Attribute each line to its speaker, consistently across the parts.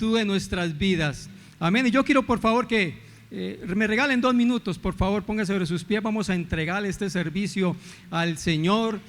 Speaker 1: de nuestras vidas. Amén. Y yo quiero, por favor, que me regalen 2 minutos, por favor, póngase sobre sus pies. Vamos a entregar este servicio al Señor.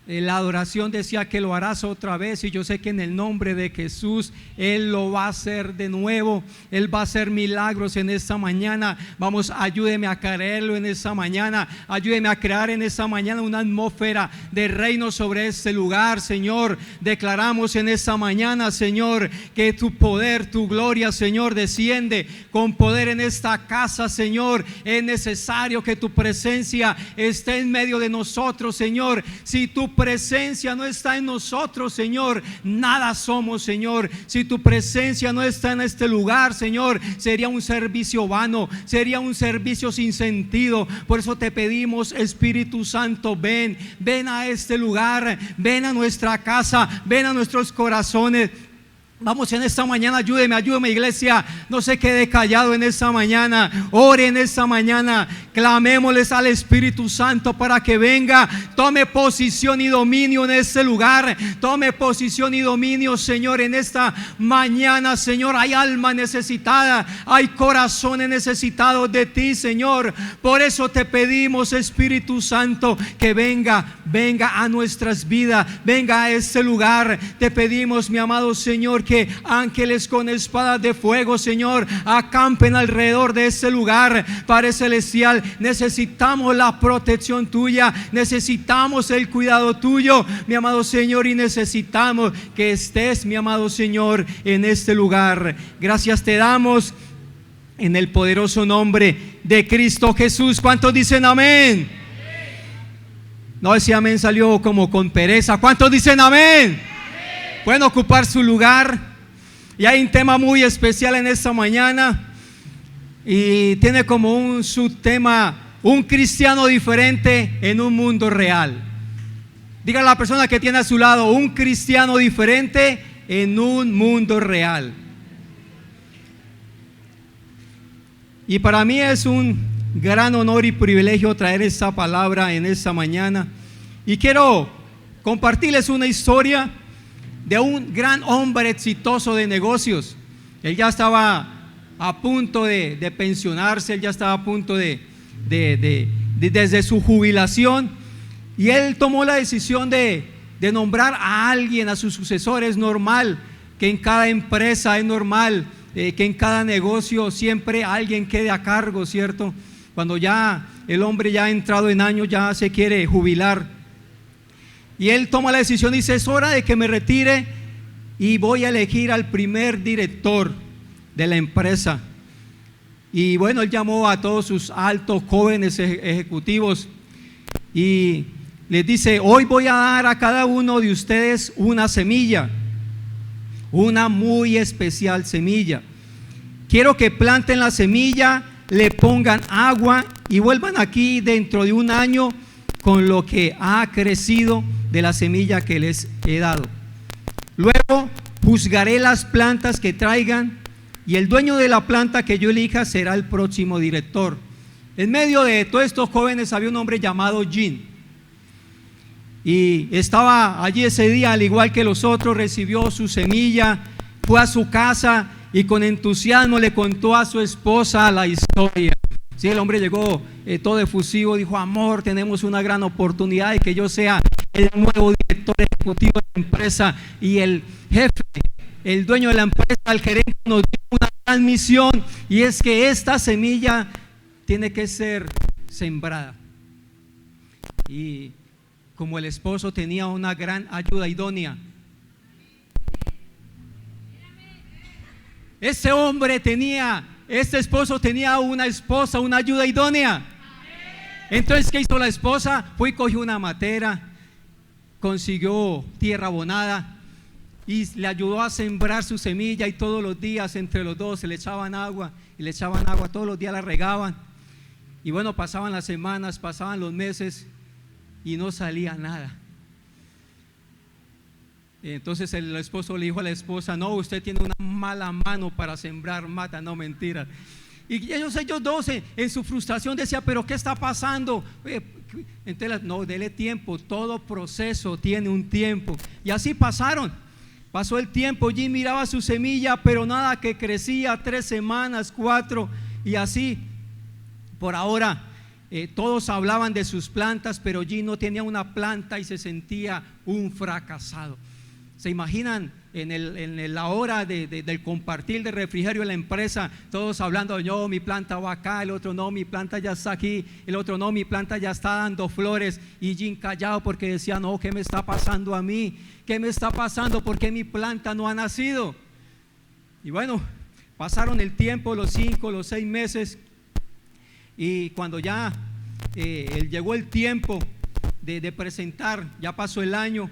Speaker 1: La adoración decía que lo harás otra vez, y yo sé que en el nombre de Jesús Él lo va a hacer de nuevo. Él va a hacer milagros en esta mañana. Vamos, ayúdeme a creerlo en esta mañana. Ayúdeme a crear en esta mañana una atmósfera de reino sobre este lugar, Señor. Declaramos en esta mañana, Señor, que tu poder, tu gloria, Señor, desciende con poder en esta casa, Señor. Es necesario que tu presencia esté en medio de nosotros, Señor. Si tu presencia no está en nosotros, Señor, nada somos, Señor. Si tu presencia no está en este lugar, Señor, sería un servicio vano, sería un servicio sin sentido. Por eso te pedimos, Espíritu Santo, ven a este lugar, ven a nuestra casa, ven a nuestros corazones. Vamos en esta mañana, ayúdeme iglesia, no se quede callado en esta mañana. Ore en esta mañana, clamémosles al Espíritu Santo para que venga, tome posición y dominio en este lugar. Tome posición y dominio, Señor, en esta mañana, Señor. Hay alma necesitada, hay corazones necesitados de ti, Señor. Por eso te pedimos, Espíritu Santo, que venga a nuestras vidas, venga a este lugar. Te pedimos, mi amado Señor, que ángeles con espadas de fuego, Señor, acampen alrededor de este lugar. Padre celestial, necesitamos la protección tuya, necesitamos el cuidado tuyo, mi amado Señor, y necesitamos que estés, mi amado Señor, en este lugar. Gracias te damos en el poderoso nombre de Cristo Jesús. ¿Cuántos dicen amén? No, ese amén salió como con pereza. ¿Cuántos dicen amén? Pueden ocupar su lugar. Y hay un tema muy especial en esta mañana, y tiene como un subtema: un cristiano diferente en un mundo real. Diga a la persona que tiene a su lado: un cristiano diferente en un mundo real. Y para mí es un gran honor y privilegio traer esta palabra en esta mañana. Y quiero compartirles una historia de un gran hombre exitoso de negocios. Él ya estaba a punto de pensionarse, él ya estaba a punto desde su jubilación, y él tomó la decisión de nombrar a alguien, a sus sucesores. Es normal que en cada empresa, es normal que en cada negocio siempre alguien quede a cargo, ¿cierto? Cuando ya el hombre ya ha entrado en años, ya se quiere jubilar. Y él toma la decisión y dice: es hora de que me retire y voy a elegir al primer director de la empresa. Y bueno, él llamó a todos sus altos jóvenes ejecutivos y les dice: hoy voy a dar a cada uno de ustedes una semilla, una muy especial semilla. Quiero que planten la semilla, le pongan agua y vuelvan aquí dentro de un año con lo que ha crecido de la semilla que les he dado. Luego juzgaré las plantas que traigan, y el dueño de la planta que yo elija será el próximo director. En medio de todos estos jóvenes había un hombre llamado Jim, y estaba allí ese día, al igual que los otros. Recibió su semilla, fue a su casa y con entusiasmo le contó a su esposa la historia. Sí, el hombre llegó todo efusivo, dijo: amor, tenemos una gran oportunidad de que yo sea el nuevo director ejecutivo de la empresa. Y el jefe, el dueño de la empresa, el gerente, nos dio una gran misión, y es que esta semilla tiene que ser sembrada. Y como el esposo tenía una gran ayuda idónea, este esposo tenía una esposa, una ayuda idónea. Entonces, ¿qué hizo la esposa? Fue y cogió una matera, consiguió tierra abonada y le ayudó a sembrar su semilla, y todos los días entre los dos se le echaban agua, y le echaban agua, todos los días la regaban. Y bueno, pasaban las semanas, pasaban los meses y no salía nada. Entonces el esposo le dijo a la esposa: no, usted tiene una mala mano para sembrar mata. No, mentira. Y ellos dos en su frustración decían: pero ¿qué está pasando? Entonces, no, dele tiempo, todo proceso tiene un tiempo. Y así pasaron Pasó el tiempo, Jim miraba su semilla, pero nada que crecía, 3 semanas, 4 y así. Por ahora, todos hablaban de sus plantas, pero Jim no tenía una planta y se sentía un fracasado. ¿Se imaginan en la hora del compartir de refrigerio en la empresa, todos hablando, yo, mi planta va acá, el otro no, mi planta ya está aquí, el otro no, mi planta ya está dando flores, y Jim callado porque decía, no, ¿qué me está pasando a mí? ¿Qué me está pasando? ¿Por qué mi planta no ha nacido? Y bueno, pasaron el tiempo, los 5, los 6 meses, y cuando ya llegó el tiempo de presentar, ya pasó el año,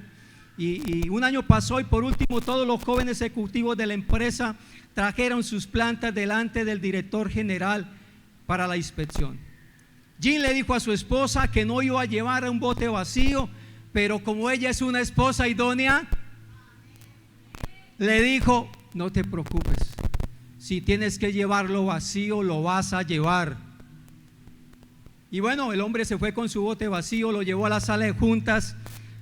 Speaker 1: y un año pasó, y por último todos los jóvenes ejecutivos de la empresa trajeron sus plantas delante del director general para la inspección. Jim le dijo a su esposa que no iba a llevar un bote vacío, pero como ella es una esposa idónea, le dijo, no te preocupes, si tienes que llevarlo vacío, lo vas a llevar. Y bueno, el hombre se fue con su bote vacío, lo llevó a la sala de juntas.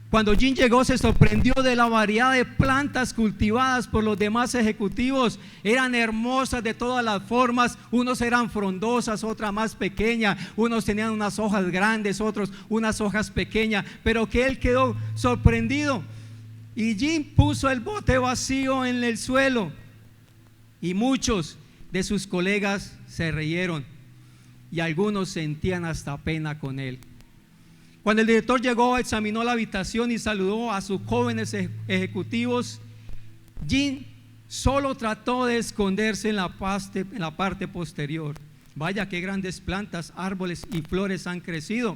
Speaker 1: Cuando Jim llegó, se sorprendió de la variedad de plantas cultivadas por los demás ejecutivos. Eran hermosas de todas las formas, unos eran frondosas, otras más pequeñas, unos tenían unas hojas grandes, otros unas hojas pequeñas, pero que él quedó sorprendido. Y Jim puso el bote vacío en el suelo, y muchos de sus colegas se rieron, y algunos sentían hasta pena con él. Cuando el director llegó, examinó la habitación y saludó a sus jóvenes ejecutivos, Jim solo trató de esconderse en la parte posterior. Vaya, qué grandes plantas, árboles y flores han crecido,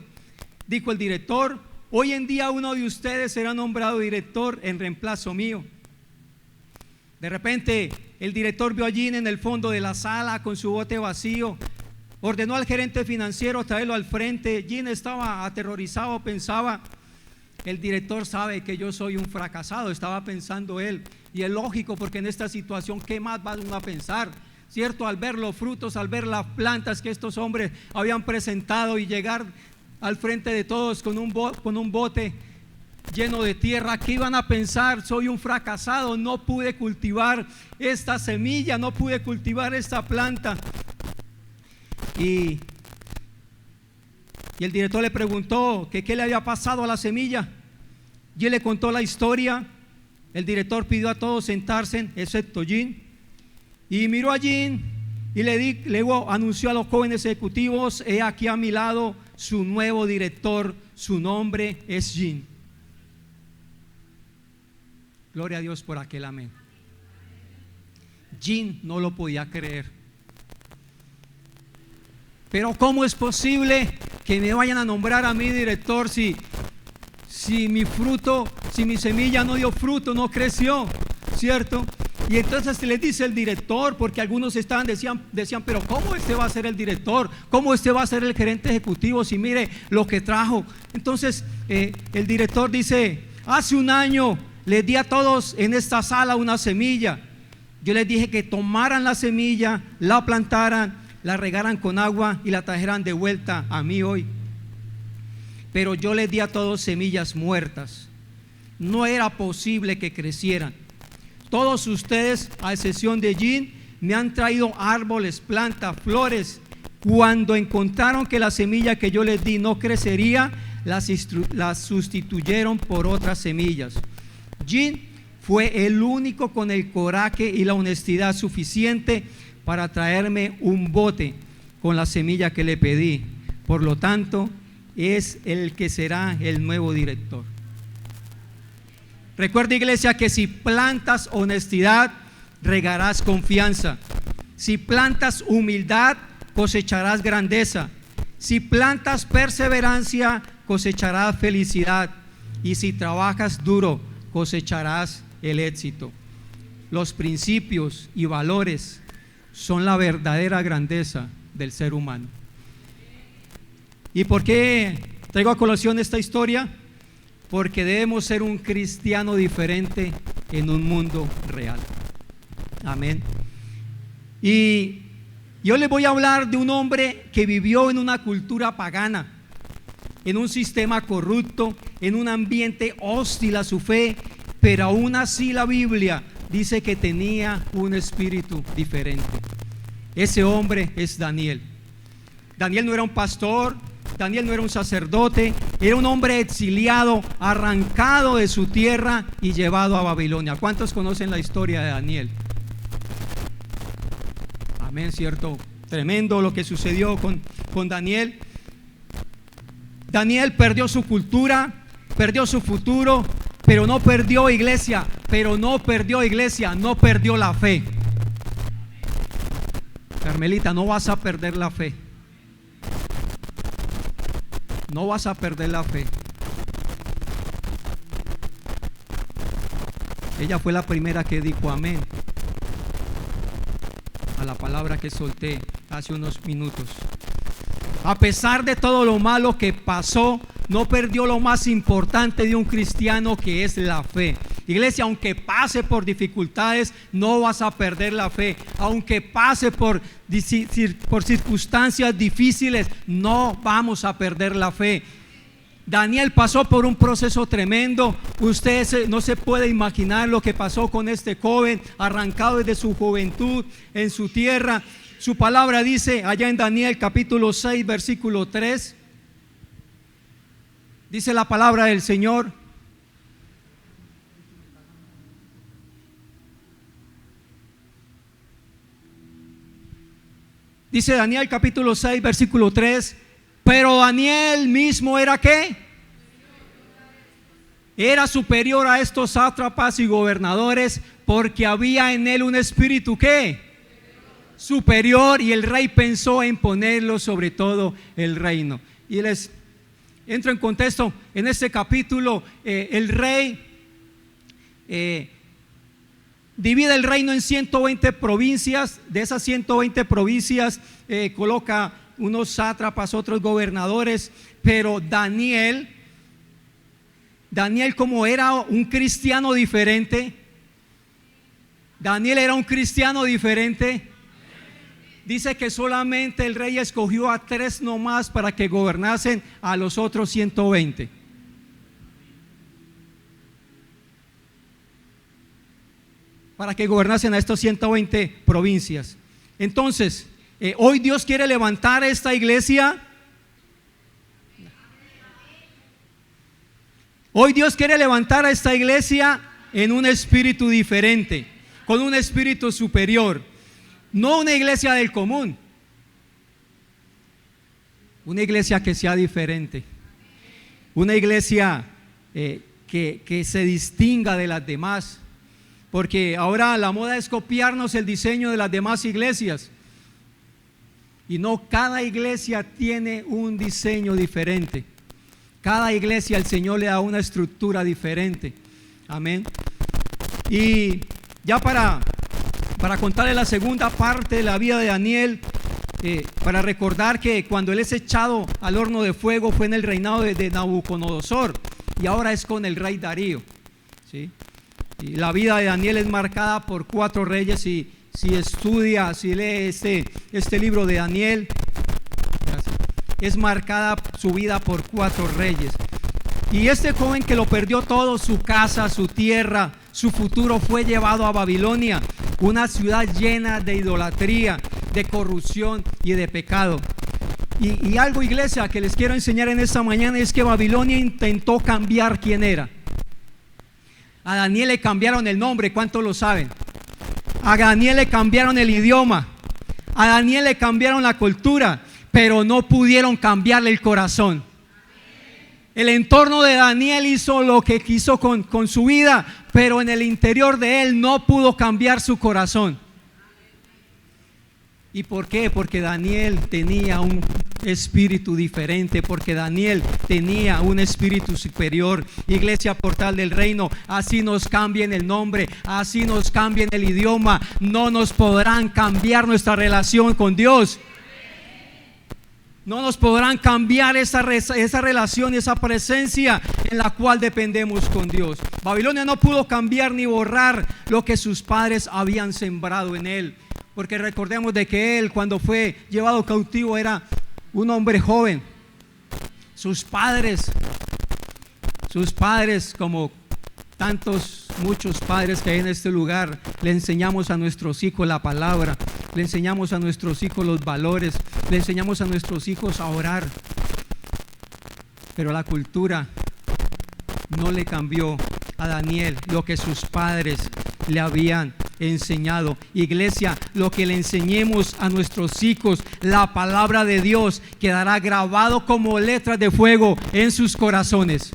Speaker 1: dijo el director. Hoy en día uno de ustedes será nombrado director en reemplazo mío. De repente el director vio a Jim en el fondo de la sala con su bote vacío. Ordenó al gerente financiero traerlo al frente. Jim estaba aterrorizado, pensaba, el director sabe que yo soy un fracasado, estaba pensando él. Y es lógico, porque en esta situación, ¿qué más va uno a pensar? ¿Cierto? Al ver los frutos, al ver las plantas que estos hombres habían presentado y llegar al frente de todos con un bote lleno de tierra, ¿qué iban a pensar? Soy un fracasado, no pude cultivar esta semilla, no pude cultivar esta planta. Y el director le preguntó que qué le había pasado a la semilla, y él le contó la historia. El director pidió a todos sentarse, excepto Jim, y miró a Jim y luego anunció a los jóvenes ejecutivos, he aquí a mi lado su nuevo director, su nombre es Jim. Gloria a Dios por aquel amén. Jim no lo podía creer. Pero ¿cómo es posible que me vayan a nombrar a mí director si mi semilla no dio fruto, no creció, ¿cierto? Y entonces les dice el director, porque algunos decían, pero ¿cómo este va a ser el director? ¿Cómo este va a ser el gerente ejecutivo si mire lo que trajo? Entonces el director dice, hace un año les di a todos en esta sala una semilla. Yo les dije que tomaran la semilla, la plantaran, la regaran con agua y la trajeran de vuelta a mí hoy. Pero yo les di a todos semillas muertas. No era posible que crecieran. Todos ustedes, a excepción de Jim, me han traído árboles, plantas, flores. Cuando encontraron que la semilla que yo les di no crecería, las sustituyeron por otras semillas. Jim fue el único con el coraje y la honestidad suficiente para traerme un bote con la semilla que le pedí. Por lo tanto, es el que será el nuevo director. Recuerda, iglesia, que si plantas honestidad, regarás confianza. Si plantas humildad, cosecharás grandeza. Si plantas perseverancia, cosecharás felicidad. Y si trabajas duro, cosecharás el éxito. Los principios y valores son la verdadera grandeza del ser humano. ¿Y por qué traigo a colación esta historia? Porque debemos ser un cristiano diferente en un mundo real. Amén. Y yo les voy a hablar de un hombre que vivió en una cultura pagana, en un sistema corrupto, en un ambiente hostil a su fe, pero aún así la Biblia dice que tenía un espíritu diferente. Ese hombre es Daniel. Daniel no era un pastor, Daniel no era un sacerdote, era un hombre exiliado, arrancado de su tierra y llevado a Babilonia. ¿Cuántos conocen la historia de Daniel? Amén, ¿cierto? Tremendo lo que sucedió con Daniel. Daniel perdió su cultura, perdió su futuro, pero no perdió iglesia, no perdió la fe. Carmelita, no vas a perder la fe. No vas a perder la fe. Ella fue la primera que dijo amén a la palabra que solté hace unos minutos. A pesar de todo lo malo que pasó, no perdió lo más importante de un cristiano, que es la fe. Iglesia, aunque pase por dificultades, no vas a perder la fe. Aunque pase por circunstancias difíciles, no vamos a perder la fe. Daniel pasó por un proceso tremendo. Usted no se puede imaginar lo que pasó con este joven, arrancado desde su juventud en su tierra. Su palabra dice allá en Daniel capítulo 6 versículo 3, dice la palabra del Señor: dice Daniel capítulo 6 versículo 3, pero Daniel mismo era ¿qué? Era superior a estos sátrapas y gobernadores, porque había en él un espíritu ¿qué? Superior, y el rey pensó en ponerlo sobre todo el reino. Y les entro en contexto. En este capítulo el rey divide el reino en 120 provincias. De esas 120 provincias coloca unos sátrapas, otros gobernadores. Pero Daniel, como era un cristiano diferente, dice que solamente el rey escogió a 3 nomás para que gobernasen a los otros 120. Para que gobernasen a estos 120 provincias. Entonces, hoy Dios quiere levantar esta iglesia. Hoy Dios quiere levantar a esta iglesia en un espíritu diferente, con un espíritu superior. No una iglesia del común, una iglesia que sea diferente, una iglesia que se distinga de las demás, porque ahora la moda es copiarnos el diseño de las demás iglesias, y no, cada iglesia tiene un diseño diferente. Cada iglesia el Señor le da una estructura diferente. Amén. Y ya para contarles la segunda parte de la vida de Daniel, para recordar que cuando él es echado al horno de fuego fue en el reinado de Nabucodonosor, y ahora es con el rey Darío, ¿sí? Y la vida de Daniel es marcada por 4 reyes. Y si estudia, si lee este libro de Daniel, es marcada su vida por 4 reyes. Y este joven que lo perdió todo, su casa, su tierra, su futuro, fue llevado a Babilonia, una ciudad llena de idolatría, de corrupción y de pecado. Y algo, iglesia, que les quiero enseñar en esta mañana es que Babilonia intentó cambiar quién era. A Daniel le cambiaron el nombre, ¿cuántos lo saben? A Daniel le cambiaron el idioma, a Daniel le cambiaron la cultura, pero no pudieron cambiarle el corazón. El entorno de Daniel hizo lo que quiso con su vida, pero en el interior de él no pudo cambiar su corazón. ¿Y por qué? Porque Daniel tenía un espíritu diferente, porque Daniel tenía un espíritu superior. Iglesia Portal del Reino, así nos cambien el nombre, así nos cambien el idioma, no nos podrán cambiar nuestra relación con Dios. No nos podrán cambiar esa relación y esa presencia en la cual dependemos con Dios. Babilonia no pudo cambiar ni borrar lo que sus padres habían sembrado en él. Porque recordemos de que él, cuando fue llevado cautivo, era un hombre joven. Sus padres, como tantos muchos padres que hay en este lugar, le enseñamos a nuestros hijos la palabra, le enseñamos a nuestros hijos los valores, le enseñamos a nuestros hijos a orar. Pero la cultura no le cambió a Daniel lo que sus padres le habían enseñado. Iglesia, lo que le enseñemos a nuestros hijos, la palabra de Dios, quedará grabado como letras de fuego en sus corazones.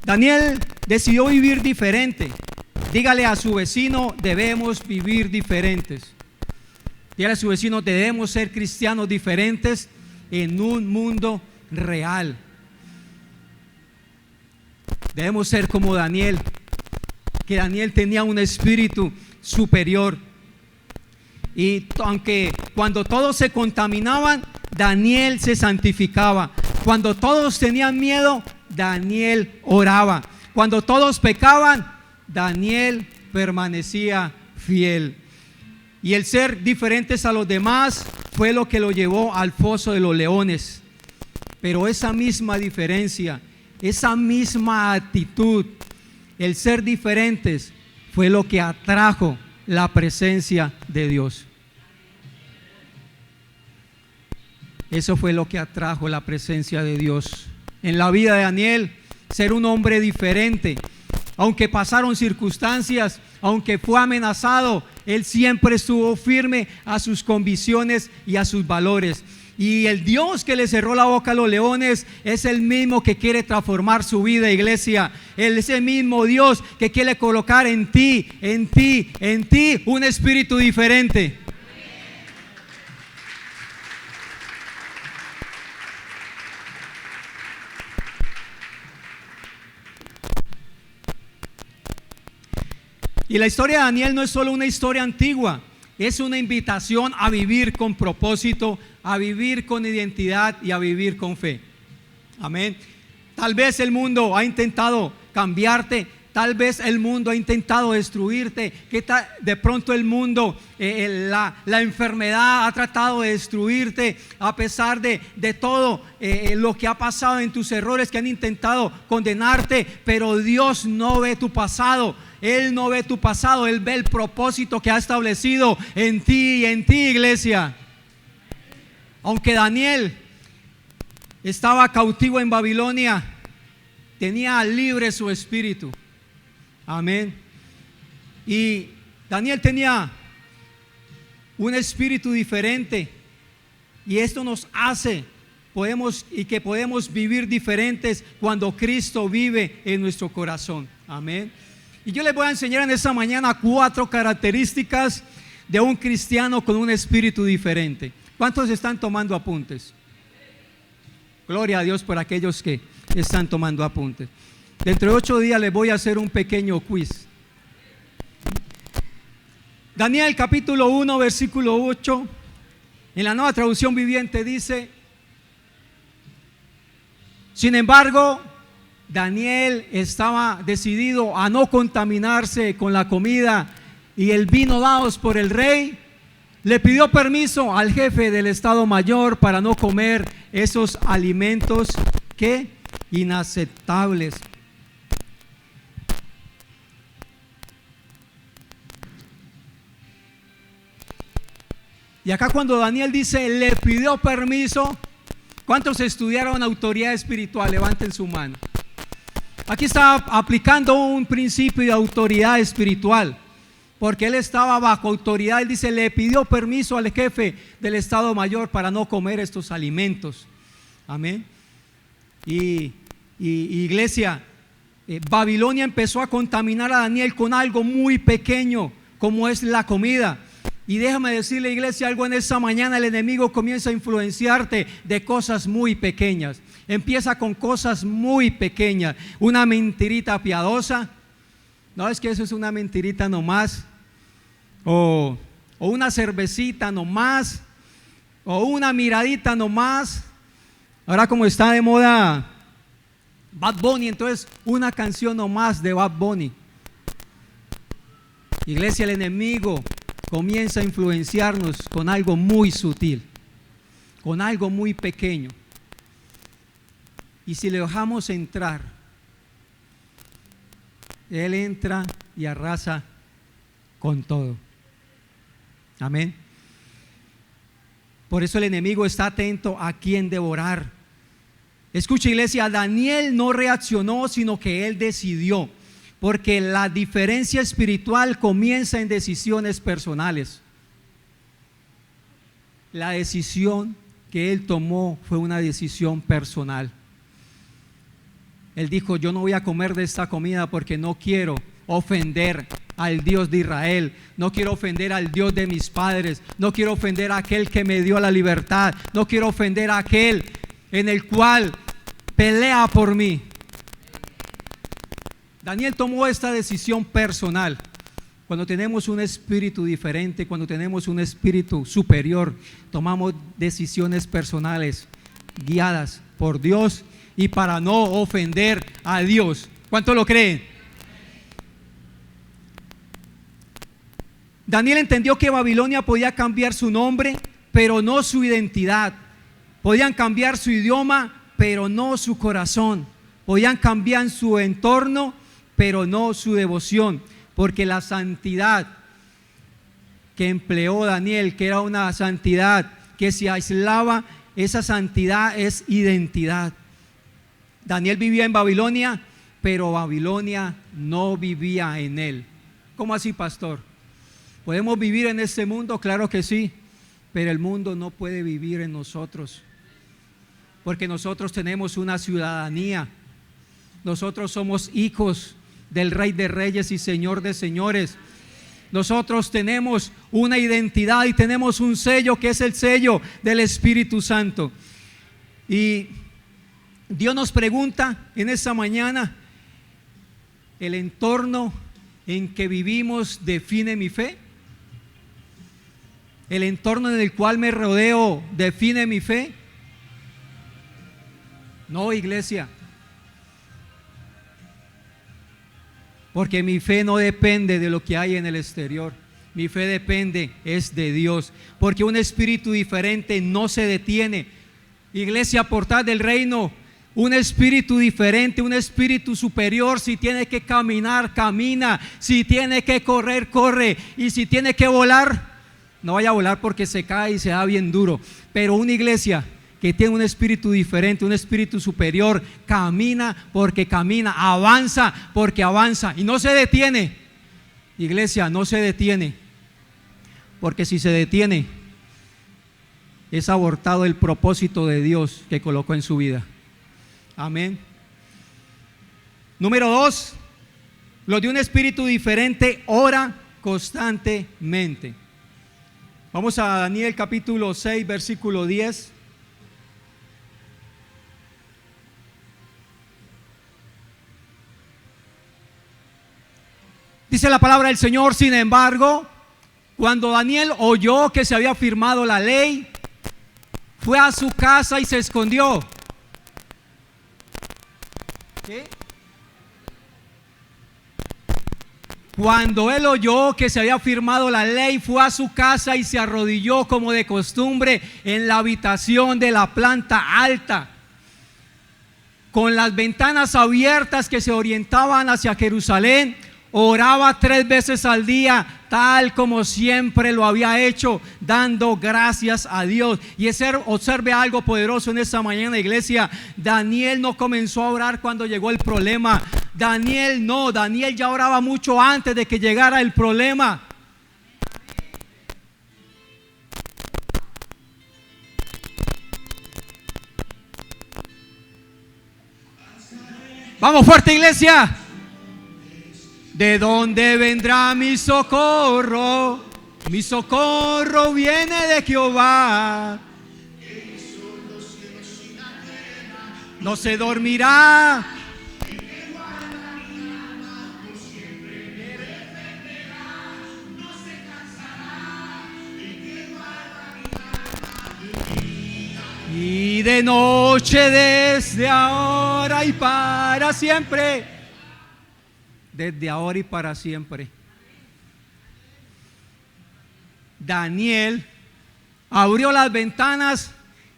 Speaker 1: Daniel decidió vivir diferente. Dígale a su vecino, debemos vivir diferentes. Dígale a su vecino, debemos ser cristianos diferentes en un mundo real. Debemos ser como Daniel, que Daniel tenía un espíritu superior. Y aunque cuando todos se contaminaban, Daniel se santificaba. Cuando todos tenían miedo, Daniel oraba. Cuando todos pecaban, Daniel permanecía fiel. Y el ser diferentes a los demás fue lo que lo llevó al foso de los leones. Pero esa misma diferencia, esa misma actitud, el ser diferentes, fue lo que atrajo la presencia de Dios. Eso fue lo que atrajo la presencia de Dios en la vida de Daniel. Ser un hombre diferente. Aunque pasaron circunstancias, aunque fue amenazado, él siempre estuvo firme a sus convicciones y a sus valores. Y el Dios que le cerró la boca a los leones es el mismo que quiere transformar su vida, iglesia. Él es el mismo Dios que quiere colocar en ti un espíritu diferente. Y la historia de Daniel no es solo una historia antigua, es una invitación a vivir con propósito, a vivir con identidad y a vivir con fe. Amén. Tal vez el mundo ha intentado cambiarte, tal vez el mundo ha intentado destruirte, que de pronto el mundo, la enfermedad ha tratado de destruirte, a pesar de todo lo que ha pasado en tus errores que han intentado condenarte, pero Dios no ve tu pasado. Él no ve tu pasado, Él ve el propósito que ha establecido en ti y en ti, iglesia. Aunque Daniel estaba cautivo en Babilonia, tenía libre su espíritu. Amén. Y Daniel tenía un espíritu diferente. Y esto nos hace que podemos vivir diferentes cuando Cristo vive en nuestro corazón. Amén. Y yo les voy a enseñar en esta mañana 4 características de un cristiano con un espíritu diferente. ¿Cuántos están tomando apuntes? Gloria a Dios por aquellos que están tomando apuntes. Dentro de 8 días les voy a hacer un pequeño quiz. Daniel capítulo 1 versículo 8, en la Nueva Traducción Viviente dice: sin embargo, Daniel estaba decidido a no contaminarse con la comida y el vino dados por el rey. Le pidió permiso al jefe del Estado Mayor para no comer esos alimentos que inaceptables. Y acá cuando Daniel dice le pidió permiso, ¿cuántos estudiaron autoridad espiritual? Levanten su mano. Aquí está aplicando un principio de autoridad espiritual, porque él estaba bajo autoridad. Él dice, le pidió permiso al jefe del Estado Mayor para no comer estos alimentos. Amén. Y iglesia, Babilonia empezó a contaminar a Daniel con algo muy pequeño, como es la comida. Y déjame decirle, iglesia, algo en esta mañana. El enemigo comienza a influenciarte de cosas muy pequeñas. Empieza con cosas muy pequeñas. Una mentirita piadosa. No, es que eso es una mentirita nomás. O una cervecita nomás. O una miradita nomás. Ahora como está de moda Bad Bunny, entonces una canción nomás de Bad Bunny. Iglesia, el enemigo comienza a influenciarnos con algo muy sutil, con algo muy pequeño. Y si le dejamos entrar, Él entra y arrasa con todo. Amén. Por eso el enemigo está atento a quién devorar. Escucha, iglesia, Daniel no reaccionó, sino que él decidió, porque la diferencia espiritual comienza en decisiones personales. La decisión que él tomó fue una decisión personal. Él dijo: yo no voy a comer de esta comida porque no quiero ofender al Dios de Israel, no quiero ofender al Dios de mis padres, no quiero ofender a aquel que me dio la libertad, no quiero ofender a aquel en el cual pelea por mí. Daniel tomó esta decisión personal. Cuando tenemos un espíritu diferente, cuando tenemos un espíritu superior, tomamos decisiones personales guiadas por Dios y para no ofender a Dios. ¿Cuánto lo creen? Daniel entendió que Babilonia podía cambiar su nombre, pero no su identidad. Podían cambiar su idioma, pero no su corazón. Podían cambiar su entorno, pero no su devoción. Porque la santidad que empleó Daniel, que era una santidad que se aislaba, esa santidad es identidad. Daniel vivía en Babilonia, pero Babilonia no vivía en él. ¿Cómo así, pastor? ¿Podemos vivir en este mundo? Claro que sí, pero el mundo no puede vivir en nosotros, porque nosotros tenemos una ciudadanía. Nosotros somos hijos del Rey de Reyes y Señor de Señores. Nosotros tenemos una identidad y tenemos un sello, que es el sello del Espíritu Santo. Y Dios nos pregunta en esta mañana: ¿el entorno en que vivimos define mi fe? ¿El entorno en el cual me rodeo define mi fe? No, iglesia. Porque mi fe no depende de lo que hay en el exterior. Mi fe depende es de Dios. Porque un espíritu diferente no se detiene. Iglesia, Portal del Reino, un espíritu diferente, un espíritu superior, si tiene que caminar, camina. Si tiene que correr, corre. Y si tiene que volar, no vaya a volar porque se cae y se da bien duro. Pero una iglesia que tiene un espíritu diferente, un espíritu superior, camina porque camina, avanza porque avanza y no se detiene. Iglesia, no se detiene, porque si se detiene es abortado el propósito de Dios que colocó en su vida. Amén. Número 2, los de un espíritu diferente ora constantemente. Vamos a Daniel capítulo 6, versículo 10. Dice la palabra del Señor: sin embargo, cuando Daniel oyó que se había firmado la ley, fue a su casa y se escondió. ¿Qué? Cuando él oyó que se había firmado la ley, fue a su casa y se arrodilló como de costumbre en la habitación de la planta alta, con las ventanas abiertas que se orientaban hacia Jerusalén. Oraba 3 veces al día, tal como siempre lo había hecho, dando gracias a Dios. Y observe algo poderoso en esta mañana, iglesia. Daniel no comenzó a orar cuando llegó el problema. Daniel ya oraba mucho antes de que llegara el problema. Vamos fuerte, iglesia. ¿De dónde vendrá mi socorro? Mi socorro viene de Jehová. No se dormirá. Y de noche, desde ahora y para siempre. Desde ahora y para siempre. Daniel abrió las ventanas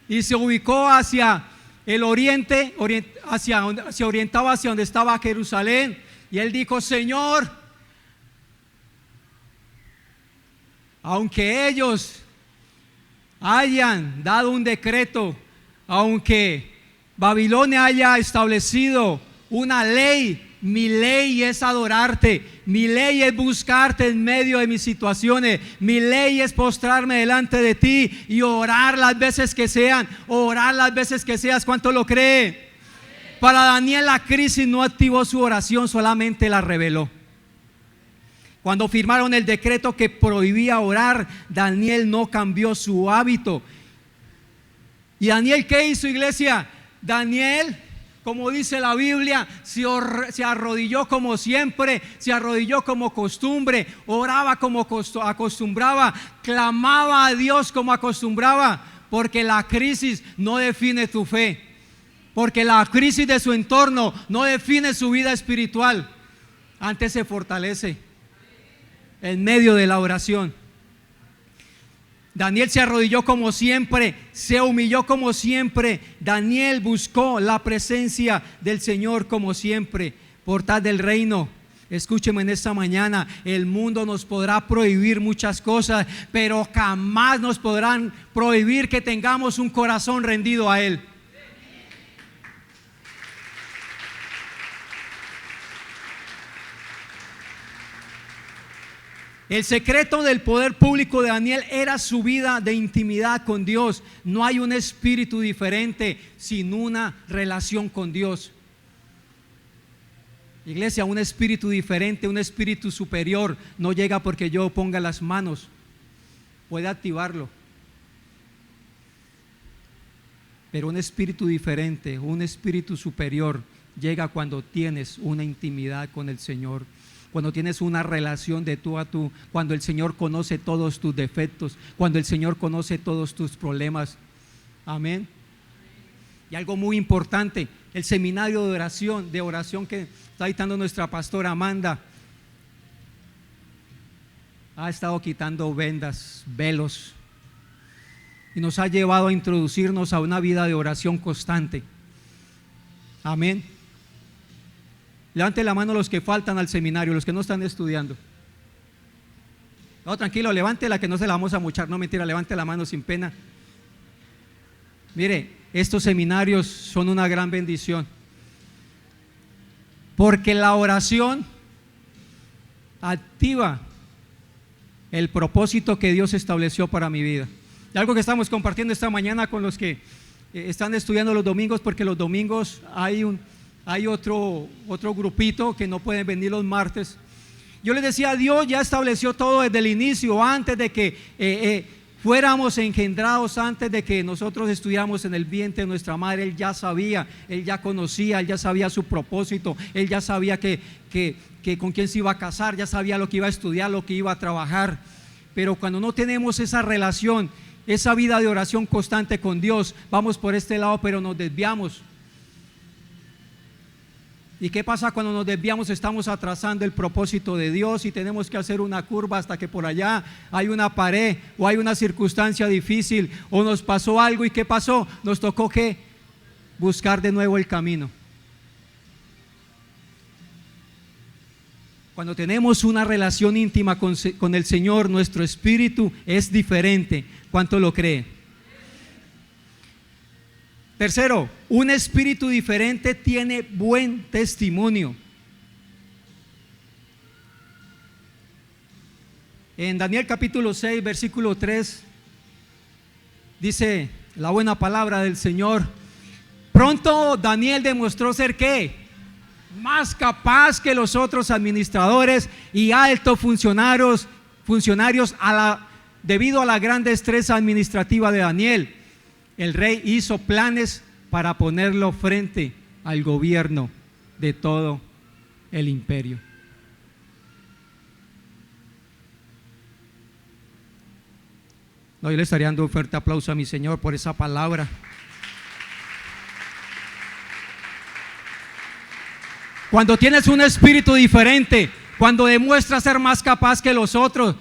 Speaker 1: y se ubicó hacia el oriente, se orientaba hacia donde estaba Jerusalén. Y él dijo: Señor, aunque ellos hayan dado un decreto, aunque Babilonia haya establecido una ley, mi ley es adorarte, mi ley es buscarte en medio de mis situaciones, mi ley es postrarme delante de ti y orar las veces que sean, orar las veces que seas. ¿Cuánto lo cree? Para Daniel la crisis no activó su oración, solamente la reveló. Cuando firmaron el decreto que prohibía orar, Daniel no cambió su hábito. ¿Y Daniel qué hizo, iglesia? Daniel, como dice la Biblia, se arrodilló como siempre, se arrodilló como costumbre, oraba como acostumbraba, clamaba a Dios como acostumbraba, porque la crisis no define tu fe, porque la crisis de su entorno no define su vida espiritual. Antes se fortalece en medio de la oración. Daniel se arrodilló como siempre, se humilló como siempre. Daniel buscó la presencia del Señor como siempre. Portal del reino, escúcheme en esta mañana: el mundo nos podrá prohibir muchas cosas, pero jamás nos podrán prohibir que tengamos un corazón rendido a Él. El secreto del poder público de Daniel era su vida de intimidad con Dios. No hay un espíritu diferente sin una relación con Dios. Iglesia, un espíritu diferente, un espíritu superior no llega porque yo ponga las manos. Puede activarlo. Pero un espíritu diferente, un espíritu superior llega cuando tienes una intimidad con el Señor. Cuando tienes una relación de tú a tú, cuando el Señor conoce todos tus defectos, cuando el Señor conoce todos tus problemas. Amén. Y algo muy importante, el seminario de oración que está dictando nuestra pastora Amanda, ha estado quitando vendas, velos, y nos ha llevado a introducirnos a una vida de oración constante. Amén. Levante la mano los que faltan al seminario, los que no están estudiando. No, tranquilo, levante la, que no se la vamos a mochar. No, mentira, levante la mano sin pena. Mire, estos seminarios son una gran bendición, porque la oración activa el propósito que Dios estableció para mi vida. Y algo que estamos compartiendo esta mañana con los que están estudiando los domingos, porque los domingos hay otro grupito que no pueden venir los martes. Yo les decía, Dios ya estableció todo desde el inicio, antes de que fuéramos engendrados, antes de que nosotros estuviéramos en el vientre de nuestra madre. Él ya sabía, Él ya conocía, Él ya sabía su propósito, Él ya sabía que con quién se iba a casar, ya sabía lo que iba a estudiar, lo que iba a trabajar. Pero cuando no tenemos esa relación, esa vida de oración constante con Dios, vamos por este lado pero nos desviamos. ¿Y qué pasa cuando nos desviamos? Estamos atrasando el propósito de Dios y tenemos que hacer una curva hasta que por allá hay una pared o hay una circunstancia difícil o nos pasó algo. ¿Y qué pasó? Nos tocó que buscar de nuevo el camino. Cuando tenemos una relación íntima con el Señor, nuestro espíritu es diferente. ¿Cuánto lo cree? Tercero, un espíritu diferente tiene buen testimonio. En Daniel capítulo 6, versículo 3, dice la buena palabra del Señor: pronto Daniel demostró ser ¿qué? Más capaz que los otros administradores y altos funcionarios debido a la gran destreza administrativa de Daniel. El rey hizo planes para ponerlo frente al gobierno de todo el imperio. No, yo le estaría dando un fuerte aplauso a mi Señor por esa palabra. Cuando tienes un espíritu diferente, cuando demuestras ser más capaz que los otros,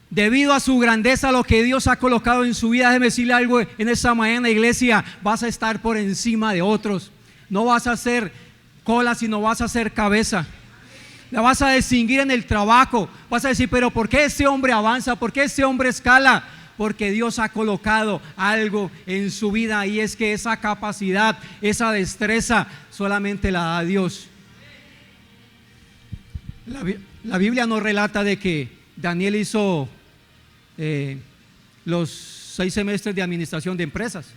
Speaker 1: debido a su grandeza, lo que Dios ha colocado en su vida, déjeme decirle algo en esta mañana, iglesia: vas a estar por encima de otros. No vas a ser cola, sino vas a ser cabeza. la vas a distinguir en el trabajo. Vas a decir, pero ¿por qué ese hombre avanza? ¿Por qué ese hombre escala? Porque Dios ha colocado algo en su vida, y es que esa capacidad, esa destreza solamente la da Dios. La Biblia nos relata de que Daniel hizo los 6 semestres de administración de empresas.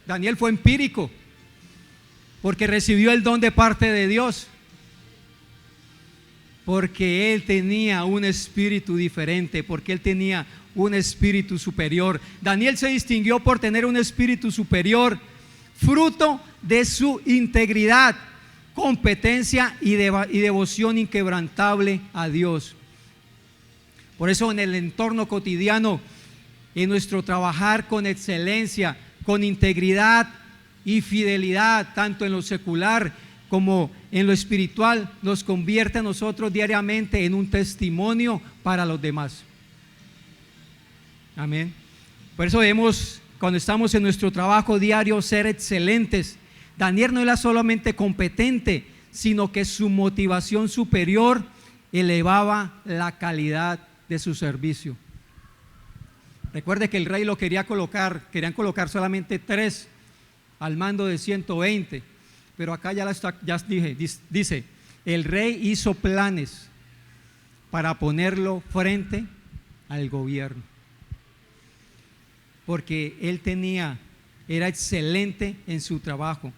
Speaker 1: Daniel fue empírico porque recibió el don de parte de Dios, porque él tenía un espíritu diferente, porque él tenía un espíritu superior. Daniel se distinguió por tener un espíritu superior, fruto de su integridad, competencia y devoción inquebrantable a Dios. Por eso en el entorno cotidiano, en nuestro trabajar con excelencia, con integridad y fidelidad, tanto en lo secular como en lo espiritual, nos convierte a nosotros diariamente en un testimonio para los demás. Amén. Por eso debemos, cuando estamos en nuestro trabajo diario, ser excelentes. Daniel no era solamente competente, sino que su motivación superior elevaba la calidad de su servicio. Recuerde que el rey lo querían colocar solamente 3 al mando de 120, pero acá dice, el rey hizo planes para ponerlo frente al gobierno, porque él era excelente en su trabajo.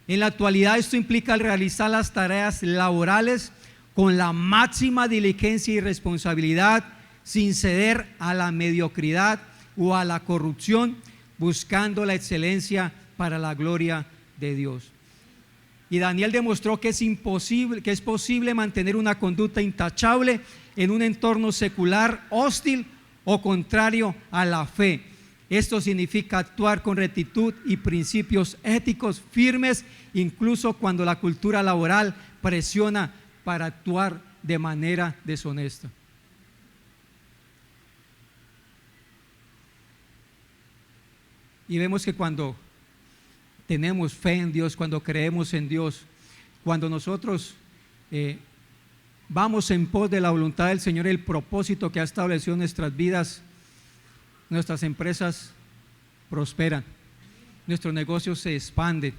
Speaker 1: En la actualidad esto implica realizar las tareas laborales con la máxima diligencia y responsabilidad, sin ceder a la mediocridad o a la corrupción, buscando la excelencia para la gloria de Dios. Y Daniel demostró que es posible mantener una conducta intachable en un entorno secular hostil o contrario a la fe. Esto significa actuar con rectitud y principios éticos firmes, incluso cuando la cultura laboral presiona para actuar de manera deshonesta. Y vemos que cuando tenemos fe en Dios, cuando creemos en Dios, cuando nosotros vamos en pos de la voluntad del Señor, el propósito que ha establecido en nuestras vidas, nuestras empresas prosperan, nuestros negocios se expanden.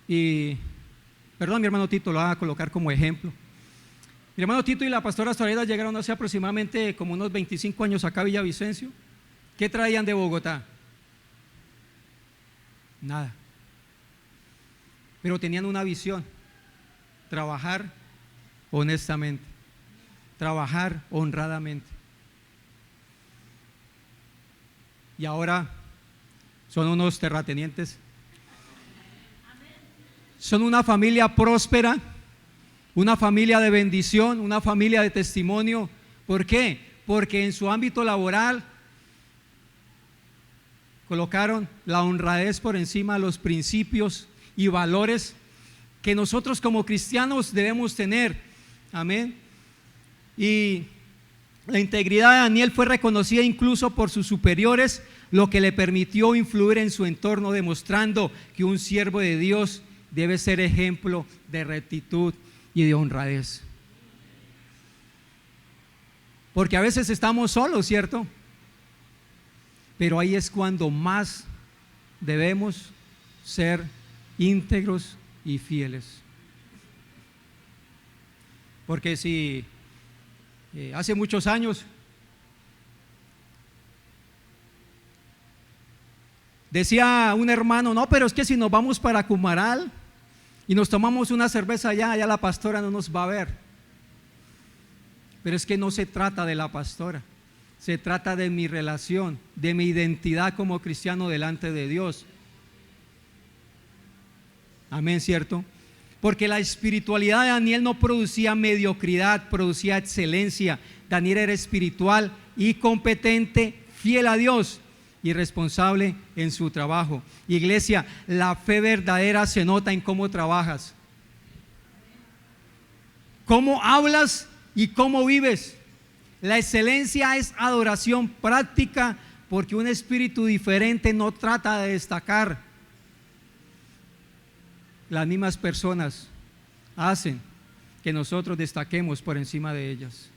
Speaker 1: Y, perdón, mi hermano Tito lo va a colocar como ejemplo. Mi hermano Tito y la pastora Soreda llegaron hace aproximadamente como unos 25 años acá a Villavicencio. ¿Qué traían de Bogotá? Nada. Pero tenían una visión: trabajar honestamente, trabajar honradamente. Y ahora son unos terratenientes. Son una familia próspera, una familia de bendición, una familia de testimonio. ¿Por qué? Porque en su ámbito laboral colocaron la honradez por encima de los principios y valores que nosotros como cristianos debemos tener. Amén. Y la integridad de Daniel fue reconocida incluso por sus superiores, lo que le permitió influir en su entorno, demostrando que un siervo de Dios debe ser ejemplo de rectitud y de honradez. Porque a veces estamos solos, ¿cierto? Pero ahí es cuando más debemos ser íntegros y fieles. Porque si hace muchos años decía un hermano, no, pero es que si nos vamos para Cumaral y nos tomamos una cerveza allá la pastora no nos va a ver. Pero es que no se trata de la pastora, se trata de mi relación, de mi identidad como cristiano delante de Dios. Amén, ¿cierto? Porque la espiritualidad de Daniel no producía mediocridad, producía excelencia. Daniel era espiritual y competente, fiel a Dios y responsable en su trabajo. Iglesia, la fe verdadera se nota en cómo trabajas, cómo hablas y cómo vives. La excelencia es adoración práctica, porque un espíritu diferente no trata de destacar. las mismas personas hacen que nosotros destaquemos por encima de ellas.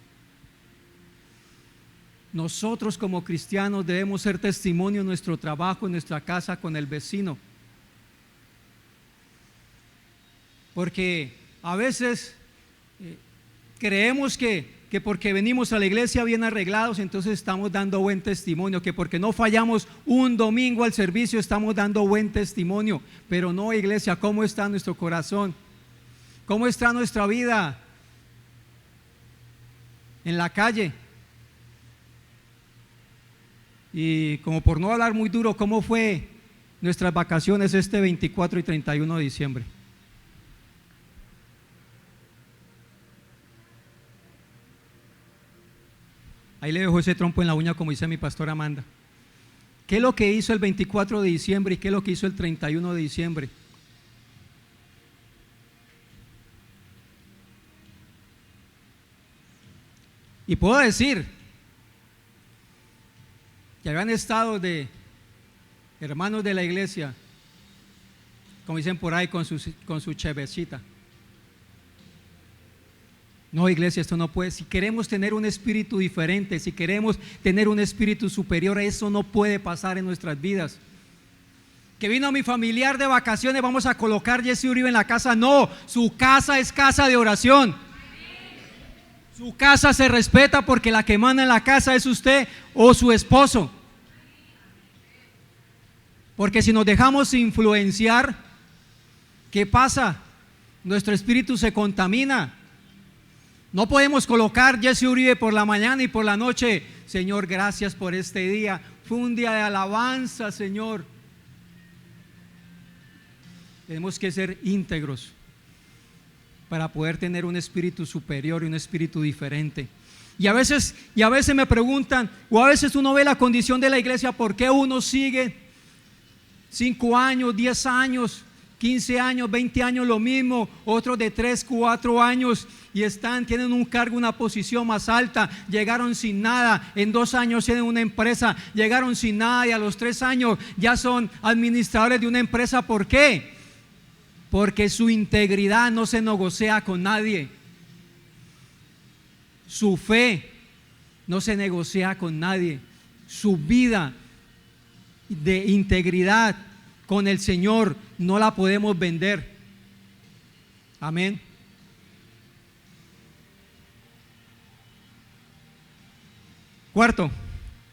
Speaker 1: Nosotros como cristianos debemos ser testimonio en nuestro trabajo, en nuestra casa, con el vecino. Porque a veces creemos que porque venimos a la iglesia bien arreglados, entonces estamos dando buen testimonio, que porque no fallamos un domingo al servicio estamos dando buen testimonio. Pero no, iglesia, ¿cómo está nuestro corazón? ¿Cómo está nuestra vida en la calle? Y como por no hablar muy duro, ¿cómo fue nuestras vacaciones este 24 y 31 de diciembre? Ahí le dejo ese trompo en la uña, como dice mi pastora Amanda. ¿Qué es lo que hizo el 24 de diciembre y qué es lo que hizo el 31 de diciembre? Y puedo decir que habían estado de hermanos de la iglesia, como dicen por ahí, con su chevecita. No, iglesia, esto no puede. Si queremos tener un espíritu diferente, si queremos tener un espíritu superior, eso no puede pasar en nuestras vidas. Que vino mi familiar de vacaciones, vamos a colocar Jesse Uribe en la casa. No, su casa es casa de oración. Su casa se respeta porque la que manda en la casa es usted o su esposo. Porque si nos dejamos influenciar, ¿qué pasa? Nuestro espíritu se contamina. No podemos colocar Jesse Uribe por la mañana y por la noche. Señor, gracias por este día. Fue un día de alabanza, Señor. Tenemos que ser íntegros para poder tener un espíritu superior y un espíritu diferente. Y a veces me preguntan, o a veces uno ve la condición de la iglesia, ¿por qué uno sigue 5 años, 10 años, 15 años, 20 años lo mismo, otros de 3, 4 años y tienen un cargo, una posición más alta, llegaron sin nada, en 2 años tienen una empresa, llegaron sin nada y a los 3 años ya son administradores de una empresa? ¿Por qué? Porque su integridad no se negocia con nadie, su fe no se negocia con nadie, su vida de integridad con el Señor no la podemos vender. Amén. Cuarto,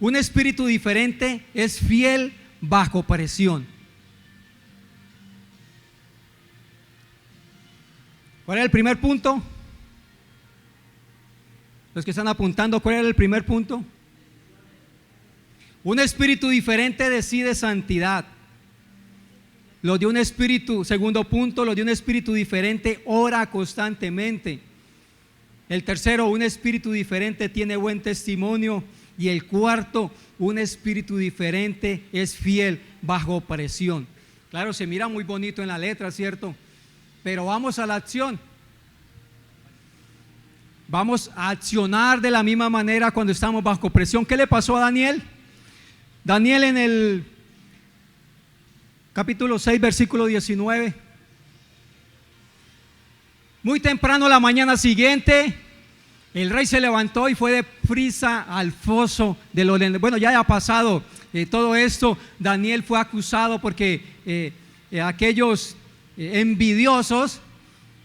Speaker 1: un espíritu diferente es fiel bajo presión. ¿Cuál era el primer punto? Los que están apuntando, ¿cuál era el primer punto? Un espíritu diferente decide santidad. Los de un espíritu, segundo punto, los de un espíritu diferente ora constantemente. El tercero, un espíritu diferente tiene buen testimonio. Y el cuarto, un espíritu diferente es fiel bajo presión. Claro, se mira muy bonito en la letra, ¿cierto? Pero vamos a la acción. Vamos a accionar de la misma manera cuando estamos bajo presión. ¿Qué le pasó a Daniel? Daniel en el capítulo 6, versículo 19. Muy temprano la mañana siguiente, el rey se levantó y fue de prisa al foso de los leones. Bueno, ya ha pasado todo esto. Daniel fue acusado porque aquellos envidiosos,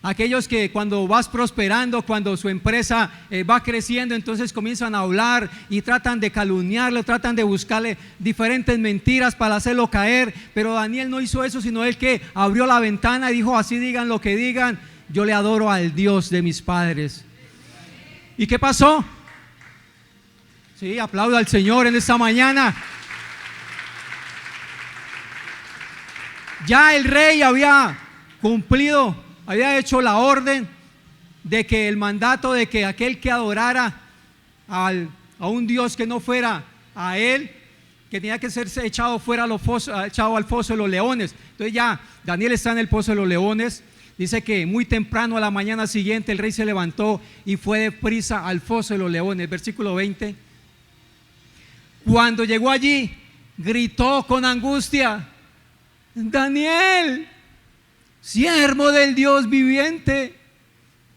Speaker 1: aquellos que cuando vas prosperando, cuando su empresa va creciendo, entonces comienzan a hablar y tratan de calumniarlo, tratan de buscarle diferentes mentiras para hacerlo caer. Pero Daniel no hizo eso, sino él que abrió la ventana y dijo: así digan lo que digan, yo le adoro al Dios de mis padres. ¿Y qué pasó? Sí, aplaudo al Señor en esta mañana. Ya el rey había cumplido, había hecho la orden de que el mandato de que aquel que adorara a un Dios que no fuera a él, que tenía que ser echado fuera echado al foso de los leones. Entonces ya Daniel está en el pozo de los leones. Dice que muy temprano a la mañana siguiente el rey se levantó y fue de prisa al foso de los leones. Versículo 20. Cuando llegó allí, gritó con angustia: Daniel, siervo del Dios viviente,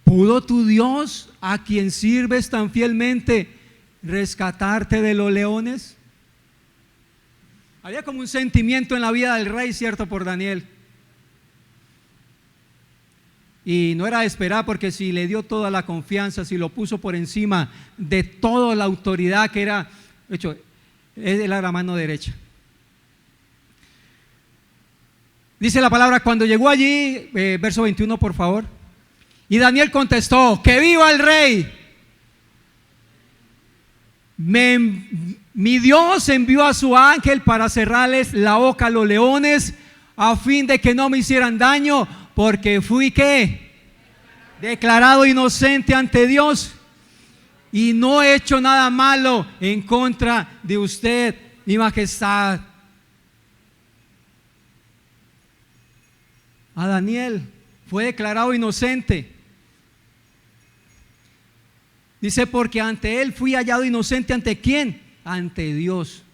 Speaker 1: ¿pudo tu Dios, a quien sirves tan fielmente, rescatarte de los leones? Había como un sentimiento en la vida del rey, cierto, por Daniel. Y no era de esperar, porque si le dio toda la confianza, si lo puso por encima de toda la autoridad que era, de hecho, él era la mano derecha. Dice la palabra, cuando llegó allí, verso 21 por favor, y Daniel contestó, que viva el rey. Mi Dios envió a su ángel para cerrarles la boca a los leones, a fin de que no me hicieran daño, porque fui ¿qué? Declarado inocente ante Dios, y no he hecho nada malo en contra de usted, mi majestad. A Daniel fue declarado inocente. Dice, porque ante él fui hallado inocente. ¿Ante quién? Ante Dios.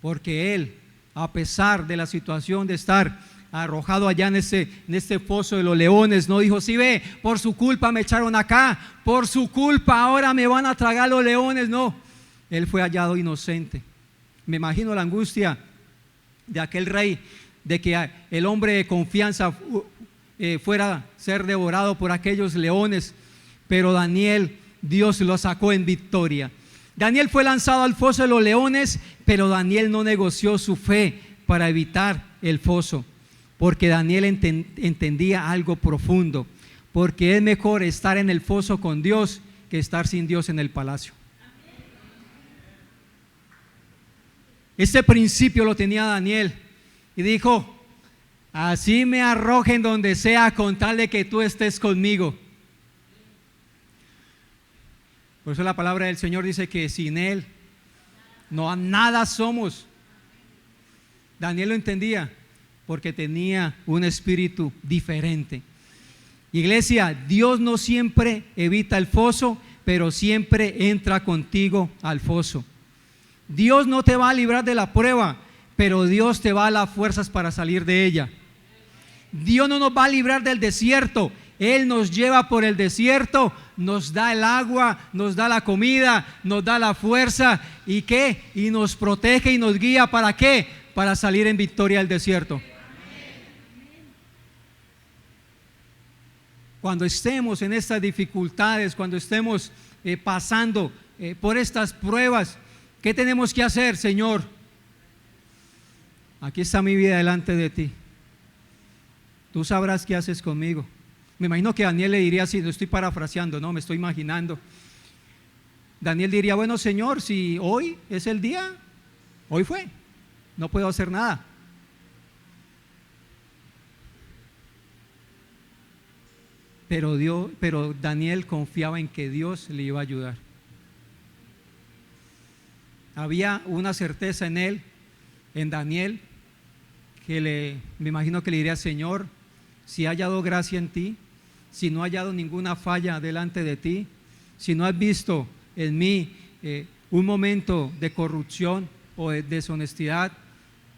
Speaker 1: Porque él, a pesar de la situación de estar arrojado allá en este foso de los leones, no dijo, sí ve, por su culpa me echaron acá, por su culpa ahora me van a tragar los leones. No, él fue hallado inocente. Me imagino la angustia de aquel rey, de que el hombre de confianza fuera a ser devorado por aquellos leones. Pero Daniel, Dios lo sacó en victoria. Daniel fue lanzado al foso de los leones, pero Daniel no negoció su fe para evitar el foso, porque Daniel entendía algo profundo, porque es mejor estar en el foso con Dios que estar sin Dios en el palacio. Este principio lo tenía Daniel y dijo, así me arrojen donde sea con tal de que tú estés conmigo. Por eso la palabra del Señor dice que sin Él no nada somos. Daniel lo entendía porque tenía un espíritu diferente. Iglesia, Dios no siempre evita el foso, pero siempre entra contigo al foso. Dios no te va a librar de la prueba, pero Dios te va a dar las fuerzas para salir de ella. Dios no nos va a librar del desierto, Él nos lleva por el desierto, nos da el agua, nos da la comida, nos da la fuerza y ¿qué? Y nos protege y nos guía. ¿Para qué? Para salir en victoria del desierto. Cuando estemos en estas dificultades, cuando estemos pasando por estas pruebas, ¿qué tenemos que hacer? Señor, aquí está mi vida delante de ti, tú sabrás qué haces conmigo. Me imagino que Daniel le diría así, no estoy parafraseando, no, me estoy imaginando. Daniel diría, bueno Señor, si hoy es el día, hoy fue, no puedo hacer nada. Pero Daniel confiaba en que Dios le iba a ayudar. Había una certeza en él, en Daniel, que me imagino que le diría, Señor, si he hallado gracia en ti, si no he hallado ninguna falla delante de ti, si no has visto en mí un momento de corrupción o de deshonestidad,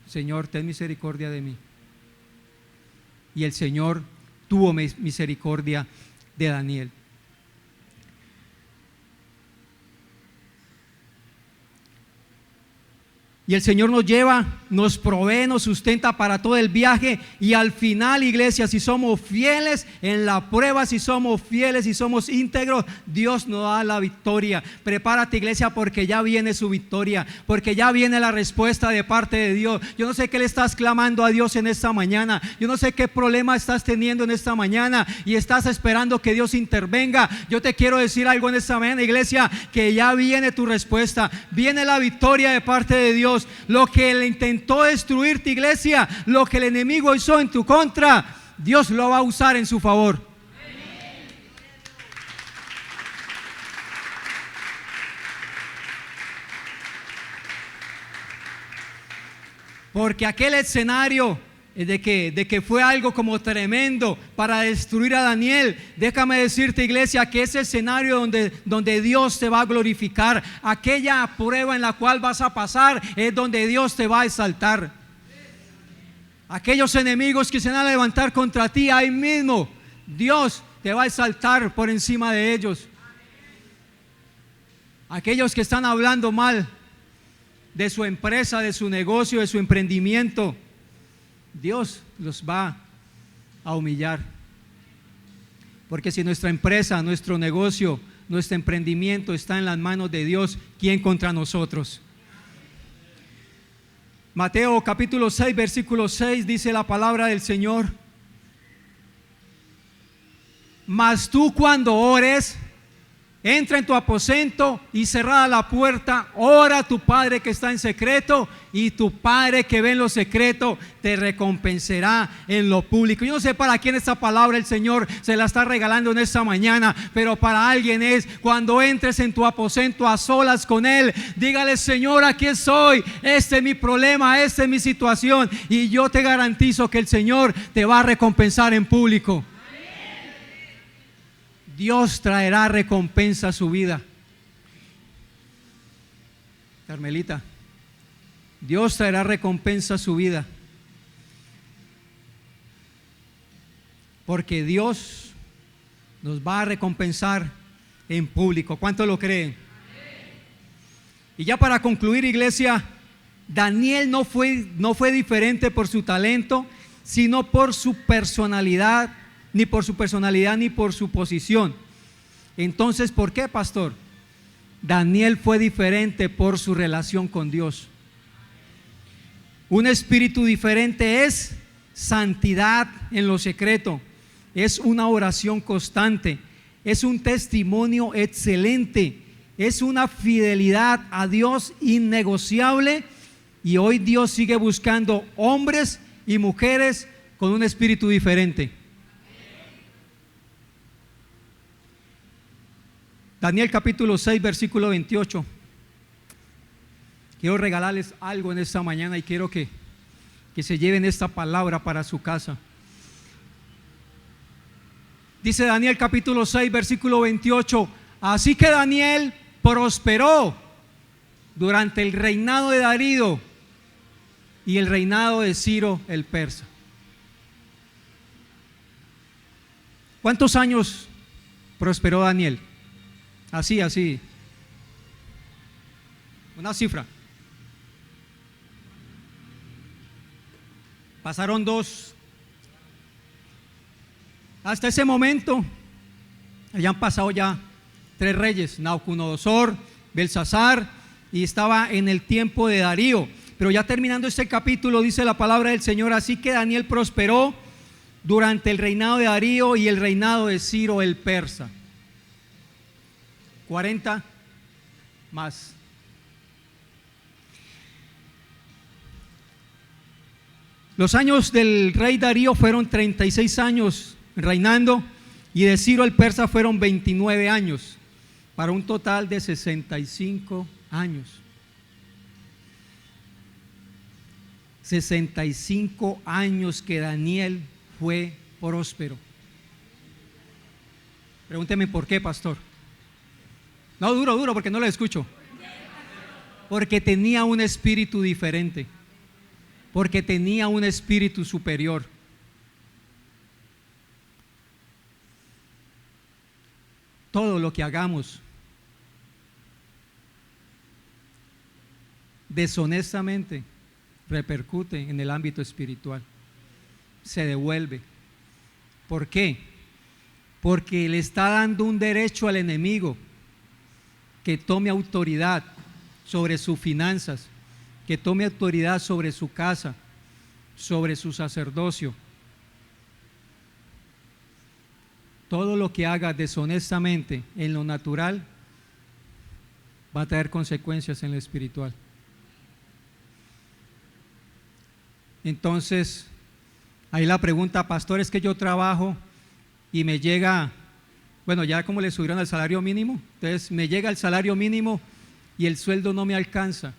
Speaker 1: Señor, ten misericordia de mí. Y el Señor tuvo misericordia de Daniel. Y el Señor nos lleva, nos provee, nos sustenta para todo el viaje. Y al final, iglesia, si somos fieles en la prueba, si somos fieles y somos íntegros, Dios nos da la victoria. Prepárate, iglesia, porque ya viene su victoria, porque ya viene la respuesta de parte de Dios. Yo no sé qué le estás clamando a Dios en esta mañana. Yo no sé qué problema estás teniendo en esta mañana y estás esperando que Dios intervenga. Yo te quiero decir algo en esta mañana, iglesia, que ya viene tu respuesta. Viene la victoria de parte de Dios. Lo que Él intentó destruirte, iglesia, lo que el enemigo hizo en tu contra, Dios lo va a usar en su favor. Porque aquel escenario de que fue algo como tremendo para destruir a Daniel, déjame decirte, iglesia, que ese escenario donde Dios te va a glorificar, aquella prueba en la cual vas a pasar, es donde Dios te va a exaltar. Aquellos enemigos que se van a levantar contra ti, ahí mismo Dios te va a exaltar por encima de ellos. Aquellos que están hablando mal de su empresa, de su negocio, de su emprendimiento, Dios los va a humillar. Porque si nuestra empresa, nuestro negocio, nuestro emprendimiento está en las manos de Dios, ¿quién contra nosotros? Mateo capítulo 6, versículo 6 dice la palabra del Señor: mas tú cuando ores, entra en tu aposento y cerrada la puerta, ora a tu Padre que está en secreto, y tu Padre que ve en lo secreto te recompensará en lo público. Yo no sé para quién esta palabra el Señor se la está regalando en esta mañana, pero para alguien es: cuando entres en tu aposento a solas con Él, dígale: Señor, aquí estoy, este es mi problema, esta es mi situación, y yo te garantizo que el Señor te va a recompensar en público. Dios traerá recompensa a su vida. Carmelita, Dios traerá recompensa a su vida, porque Dios nos va a recompensar en público. ¿Cuánto lo creen? Y ya para concluir, iglesia, Daniel no fue diferente por su talento, sino por su personalidad, ni por su personalidad, ni por su posición. Entonces, ¿por qué, pastor? Daniel fue diferente por su relación con Dios. Un espíritu diferente es santidad en lo secreto, es una oración constante, es un testimonio excelente, es una fidelidad a Dios innegociable. Y hoy Dios sigue buscando hombres y mujeres con un espíritu diferente. Daniel capítulo 6, versículo 28. Quiero regalarles algo en esta mañana y quiero que se lleven esta palabra para su casa. Dice Daniel capítulo 6, versículo 28: así que Daniel prosperó durante el reinado de Darío y el reinado de Ciro el persa. ¿Cuántos años prosperó Daniel? Así. Una cifra. Pasaron 2. Hasta ese momento habían pasado ya 3 reyes: Nabucodonosor, Belsasar, y estaba en el tiempo de Darío. Pero ya terminando este capítulo, dice la palabra del Señor: así que Daniel prosperó durante el reinado de Darío y el reinado de Ciro el persa. 40 más. Los años del rey Darío fueron 36 años reinando, y de Ciro el persa fueron 29 años, para un total de 65 años. 65 años que Daniel fue próspero. Pregúnteme por qué, pastor. No, duro, porque no lo escucho. Porque tenía un espíritu diferente, porque tenía un espíritu superior. Todo lo que hagamos deshonestamente repercute en el ámbito espiritual, se devuelve. ¿Por qué? Porque le está dando un derecho al enemigo que tome autoridad sobre sus finanzas, que tome autoridad sobre su casa, sobre su sacerdocio. Todo lo que haga deshonestamente en lo natural va a traer consecuencias en lo espiritual. Entonces, ahí la pregunta: pastor, es que yo trabajo y me llega, bueno, ya como le subieron al salario mínimo, entonces me llega el salario mínimo y el sueldo no me alcanza.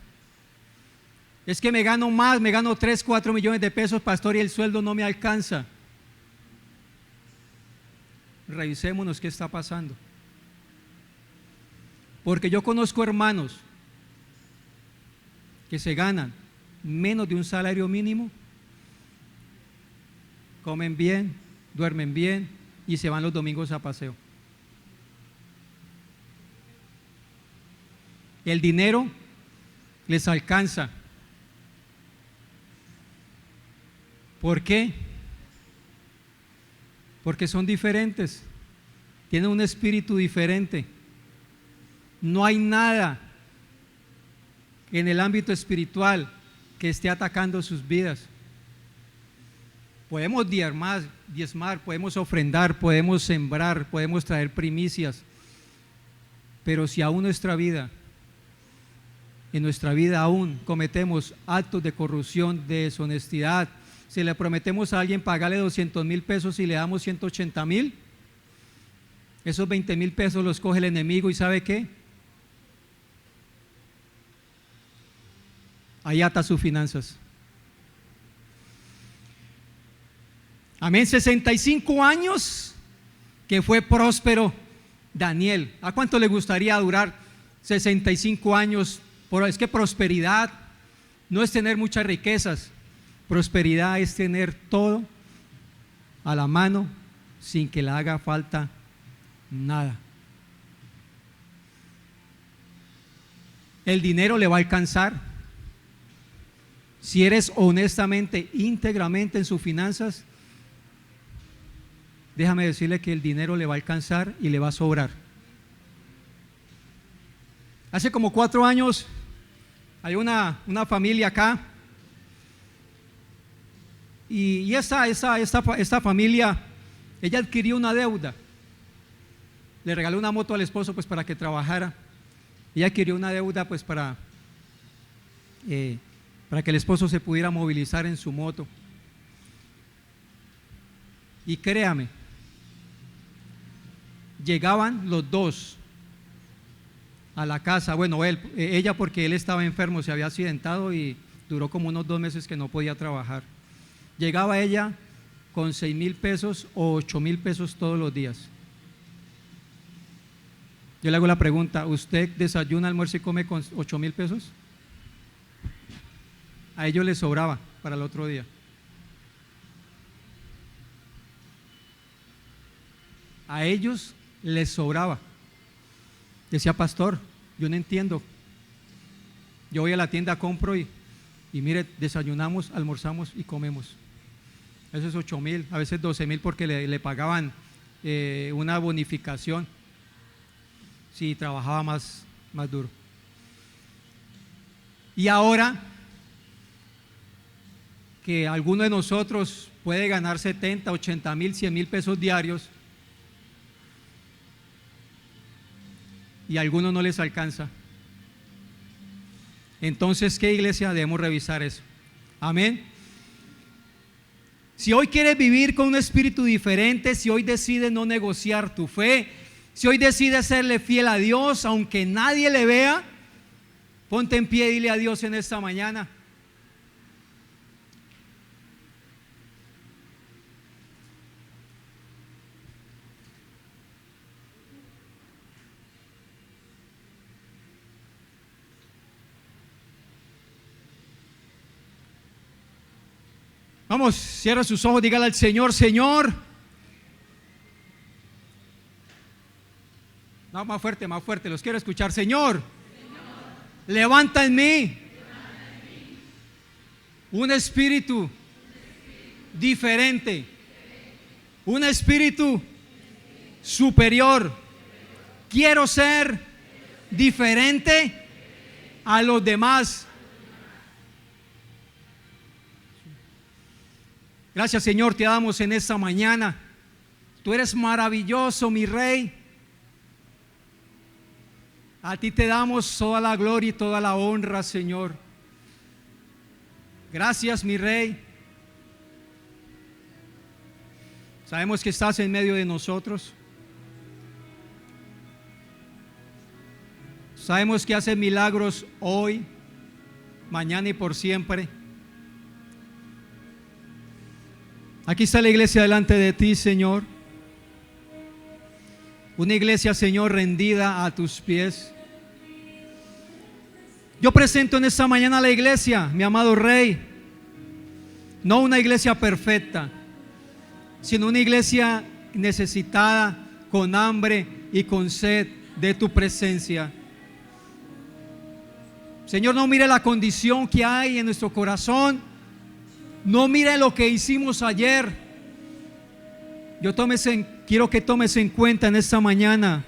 Speaker 1: Es que me gano más, me gano 3, 4 millones de pesos, pastor, y el sueldo no me alcanza. Revisémonos qué está pasando. Porque yo conozco hermanos que se ganan menos de un salario mínimo comen bien, duermen bien y se van los domingos a paseo. El dinero les alcanza. ¿Por qué? Porque son diferentes, tienen un espíritu diferente. No hay nada en el ámbito espiritual que esté atacando sus vidas. Podemos diezmar, podemos ofrendar, podemos sembrar, podemos traer primicias, pero si aún en nuestra vida aún cometemos actos de corrupción, de deshonestidad, si le prometemos a alguien pagarle 200,000 pesos y le damos 180,000, esos 20,000 pesos los coge el enemigo y ¿sabe qué? Ahí ata sus finanzas. Amén. 65 años que fue próspero Daniel. ¿A cuánto le gustaría durar 65 años? Es que prosperidad no es tener muchas riquezas. Prosperidad es tener todo a la mano sin que le haga falta nada. El dinero le va a alcanzar si eres honestamente, íntegramente en sus finanzas. Déjame decirle que el dinero le va a alcanzar y le va a sobrar. Hace como 4 años hay una familia acá y esta familia, ella adquirió una deuda. Le regaló una moto al esposo pues para que trabajara. Ella adquirió una deuda pues para que el esposo se pudiera movilizar en su moto. Y créame, llegaban los dos a la casa. Bueno, ella porque él estaba enfermo, se había accidentado y duró como unos 2 meses que no podía trabajar. Llegaba ella con 6,000 pesos o 8,000 pesos todos los días. Yo le hago la pregunta: ¿usted desayuna, almuerza y come con 8,000 pesos? A ellos les sobraba para el otro día. A ellos les sobraba. Decía: pastor, yo no entiendo. Yo voy a la tienda, compro y mire, desayunamos, almorzamos y comemos. Eso es 8,000, a veces 12,000 porque le pagaban una bonificación si trabajaba más duro. Y ahora que alguno de nosotros puede ganar 70, 80,000, 100,000 pesos diarios y a algunos no les alcanza. Entonces, ¿qué iglesia? Debemos revisar eso. Amén. Si hoy quieres vivir con un espíritu diferente, si hoy decides no negociar tu fe, si hoy decides serle fiel a Dios aunque nadie le vea, ponte en pie y dile a Dios en esta mañana: vamos, cierra sus ojos, dígale al Señor: Señor. No, más fuerte, los quiero escuchar. Señor, levanta en mí un espíritu diferente, un espíritu superior. Quiero ser diferente a los demás. Gracias, Señor, te damos en esta mañana. Tú eres maravilloso, mi Rey. A ti te damos toda la gloria y toda la honra, Señor. Gracias, mi Rey. Sabemos que estás en medio de nosotros. Sabemos que haces milagros hoy, mañana y por siempre. Aquí está la iglesia delante de ti, Señor. Una iglesia, Señor, rendida a tus pies. Yo presento en esta mañana a la iglesia, mi amado Rey. No una iglesia perfecta, sino una iglesia necesitada, con hambre y con sed de tu presencia. Señor, no mire la condición que hay en nuestro corazón, no mire lo que hicimos ayer. Quiero que tomes en cuenta en esta mañana,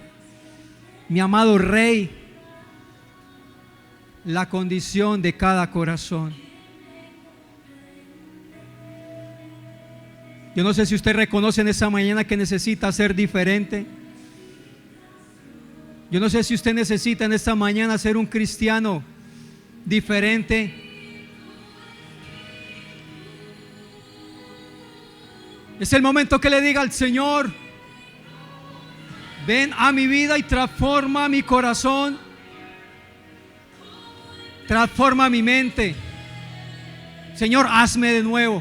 Speaker 1: mi amado Rey, la condición de cada corazón. Yo no sé si usted reconoce en esta mañana que necesita ser diferente. Yo no sé si usted necesita en esta mañana ser un cristiano diferente. Es el momento que le diga al Señor: ven a mi vida y transforma mi corazón, transforma mi mente. Señor, hazme de nuevo.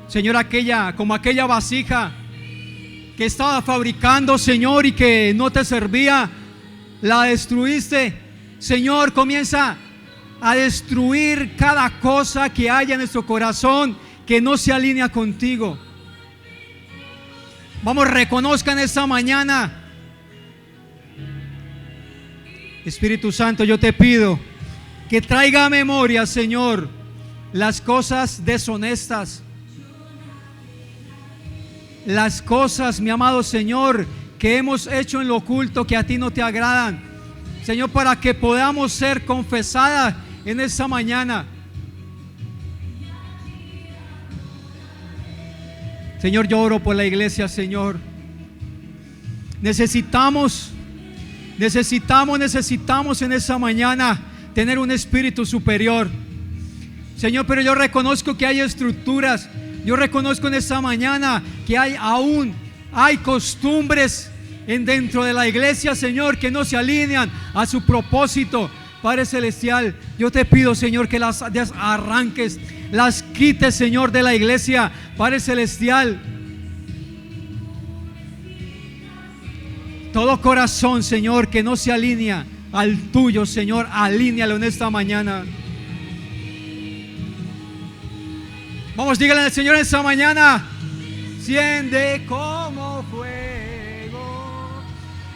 Speaker 1: Señor, como aquella vasija que estaba fabricando, Señor, y que no te servía, la destruiste. Señor, comienza a destruir cada cosa que haya en nuestro corazón que no se alinea contigo. Vamos, reconozcan esta mañana. Espíritu Santo, yo te pido que traiga a memoria, Señor, las cosas deshonestas, las cosas, mi amado Señor, que hemos hecho en lo oculto que a ti no te agradan, Señor, para que podamos ser confesadas en esta mañana. Señor, yo oro por la iglesia, Señor. Necesitamos en esta mañana tener un espíritu superior, Señor, pero yo reconozco que hay estructuras. Yo reconozco en esta mañana que hay costumbres dentro de la iglesia, Señor, que no se alinean a su propósito. Padre Celestial, yo te pido, Señor, que las arranques, las quites, Señor, de la iglesia. Padre Celestial, todo corazón, Señor, que no se alinea al tuyo, Señor, alínealo en esta mañana. Vamos, dígale al Señor esta mañana: enciende como fuego.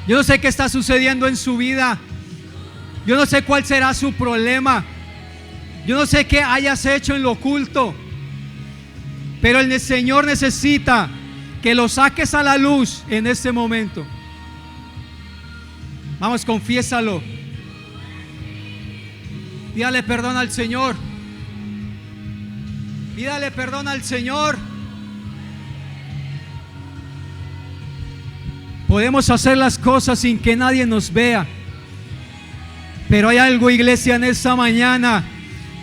Speaker 1: Yo no sé qué está sucediendo en su vida. Yo no sé cuál será su problema. Yo no sé qué hayas hecho en lo oculto. Pero el Señor necesita que lo saques a la luz en este momento. Vamos, confiésalo. Pídale perdón al Señor. Pídale perdón al Señor. Podemos hacer las cosas sin que nadie nos vea, pero hay algo, iglesia, en esta mañana.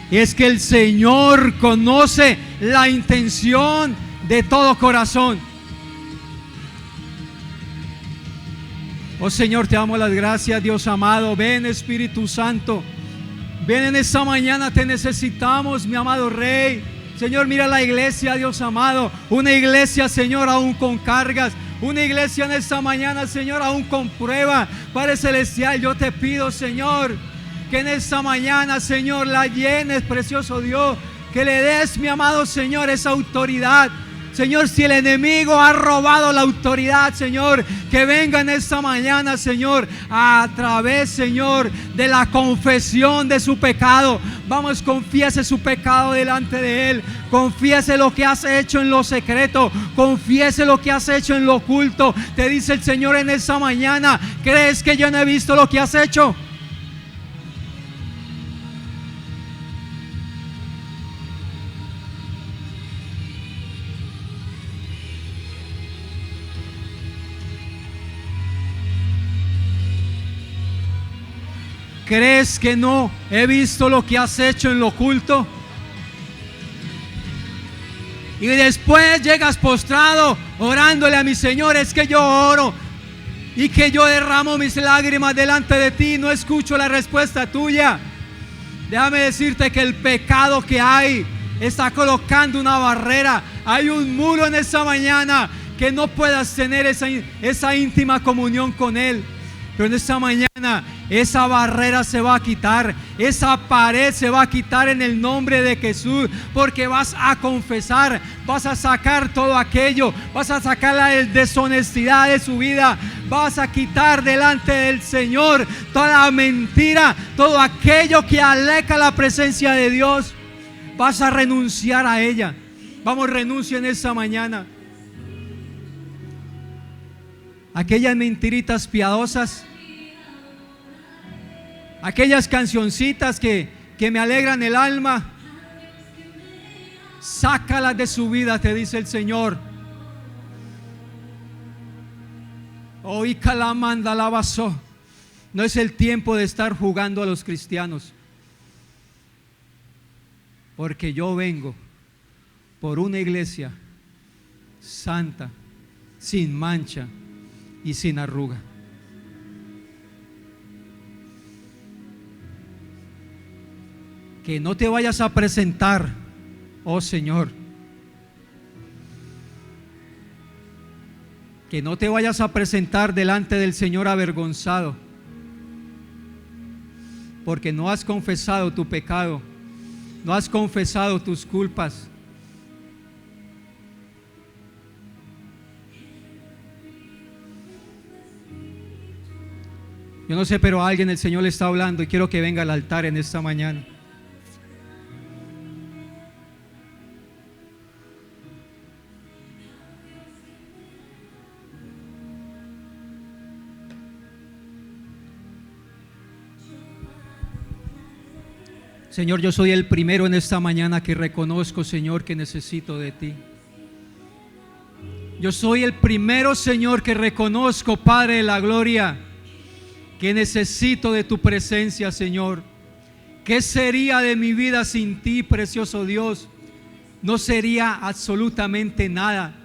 Speaker 1: Es que el Señor conoce la intención de todo corazón. Oh Señor, te damos las gracias, Dios amado. Ven, Espíritu Santo. Ven en esta mañana, te necesitamos, mi amado Rey. Señor, mira la iglesia, Dios amado. Una iglesia, Señor, aún con cargas. Una iglesia en esta mañana, Señor, aún con prueba. Padre Celestial, yo te pido, Señor, que en esta mañana, Señor, la llenes, precioso Dios. Que le des, mi amado Señor, esa autoridad. Señor, si el enemigo ha robado la autoridad, Señor, que venga en esta mañana, Señor, a través, Señor, de la confesión de su pecado. Vamos, confiese su pecado delante de Él. Confiese lo que has hecho en lo secreto. Confiese lo que has hecho en lo oculto. Te dice el Señor en esta mañana: ¿crees que yo no he visto lo que has hecho? ¿Crees que no he visto lo que has hecho en lo oculto? Y después llegas postrado orándole a mi Señor: es que yo oro y que yo derramo mis lágrimas delante de ti, no escucho la respuesta tuya. Déjame decirte que el pecado que hay está colocando una barrera. Hay un muro en esta mañana que no puedas tener esa íntima comunión con Él. Pero en esta mañana esa barrera se va a quitar, esa pared se va a quitar en el nombre de Jesús, porque vas a confesar, vas a sacar todo aquello, vas a sacar la deshonestidad de su vida, vas a quitar delante del Señor toda la mentira, todo aquello que aleja la presencia de Dios. Vas a renunciar a ella. Vamos, renuncia en esta mañana. Aquellas mentiritas piadosas, aquellas cancioncitas que me alegran el alma, sácalas de su vida, te dice el Señor. Hoy calamanda la basó. No es el tiempo de estar jugando a los cristianos, porque yo vengo por una iglesia santa, sin mancha y sin arruga. Que no te vayas a presentar, oh Señor, que no te vayas a presentar delante del Señor avergonzado, porque no has confesado tu pecado, no has confesado tus culpas. Yo no sé, pero a alguien el Señor le está hablando y quiero que venga al altar en esta mañana. Señor, yo soy el primero en esta mañana que reconozco, Señor, que necesito de ti. Yo soy el primero, Señor, que reconozco, Padre de la gloria, que necesito de tu presencia, Señor. ¿Qué sería de mi vida sin ti, precioso Dios? No sería absolutamente nada.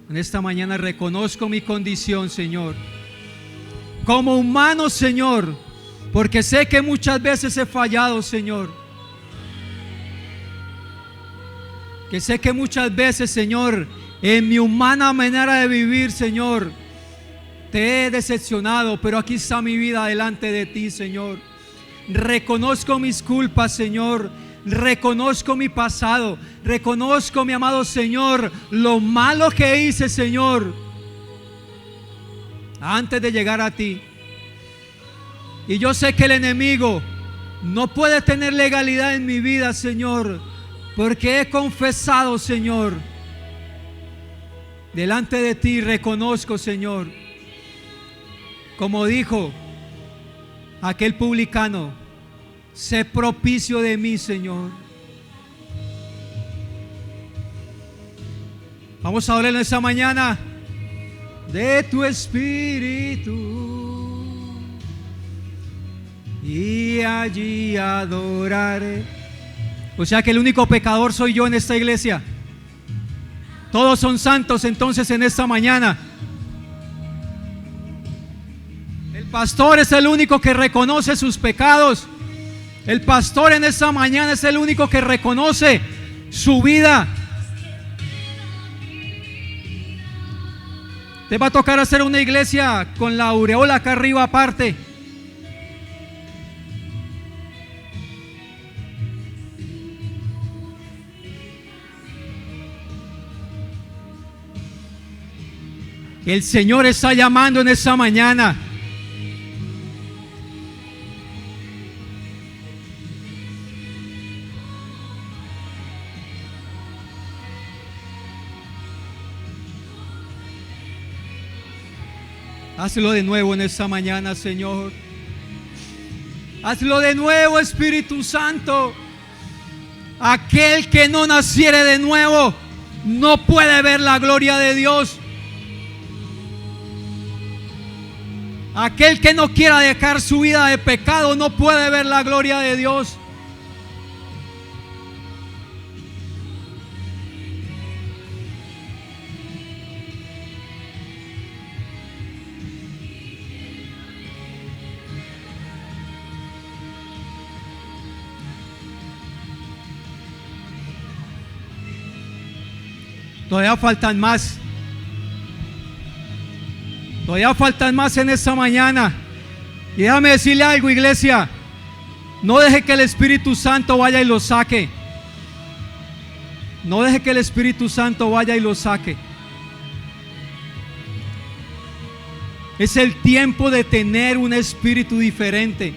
Speaker 1: En esta mañana reconozco mi condición, Señor, como humano, Señor, porque sé que muchas veces he fallado, Señor. Que sé que muchas veces, Señor, en mi humana manera de vivir, Señor, te he decepcionado, pero aquí está mi vida delante de ti, Señor. Reconozco mis culpas, Señor. Reconozco mi pasado. Reconozco, mi amado Señor, lo malo que hice, Señor, antes de llegar a ti. Y yo sé que el enemigo no puede tener legalidad en mi vida, Señor, porque he confesado, Señor, delante de ti. Reconozco, Señor, como dijo aquel publicano, sé propicio de mí, Señor. Vamos a orar en esta mañana de tu espíritu y allí adoraré. O sea que el único pecador soy yo en esta iglesia. Todos son santos entonces en esta mañana. El pastor es el único que reconoce sus pecados. El pastor en esta mañana es el único que reconoce su vida. Te va a tocar hacer una iglesia con la aureola acá arriba aparte. El Señor está llamando en esta mañana. Hazlo de nuevo en esta mañana, Señor. Hazlo de nuevo, Espíritu Santo. Aquel que no naciere de nuevo no puede ver la gloria de Dios. Aquel que no quiera dejar su vida de pecado no puede ver la gloria de Dios. Todavía faltan más. Todavía faltan más en esta mañana. Y déjame decirle algo, iglesia. No deje que el Espíritu Santo vaya y lo saque. No deje que el Espíritu Santo vaya y lo saque. Es el tiempo de tener un espíritu diferente.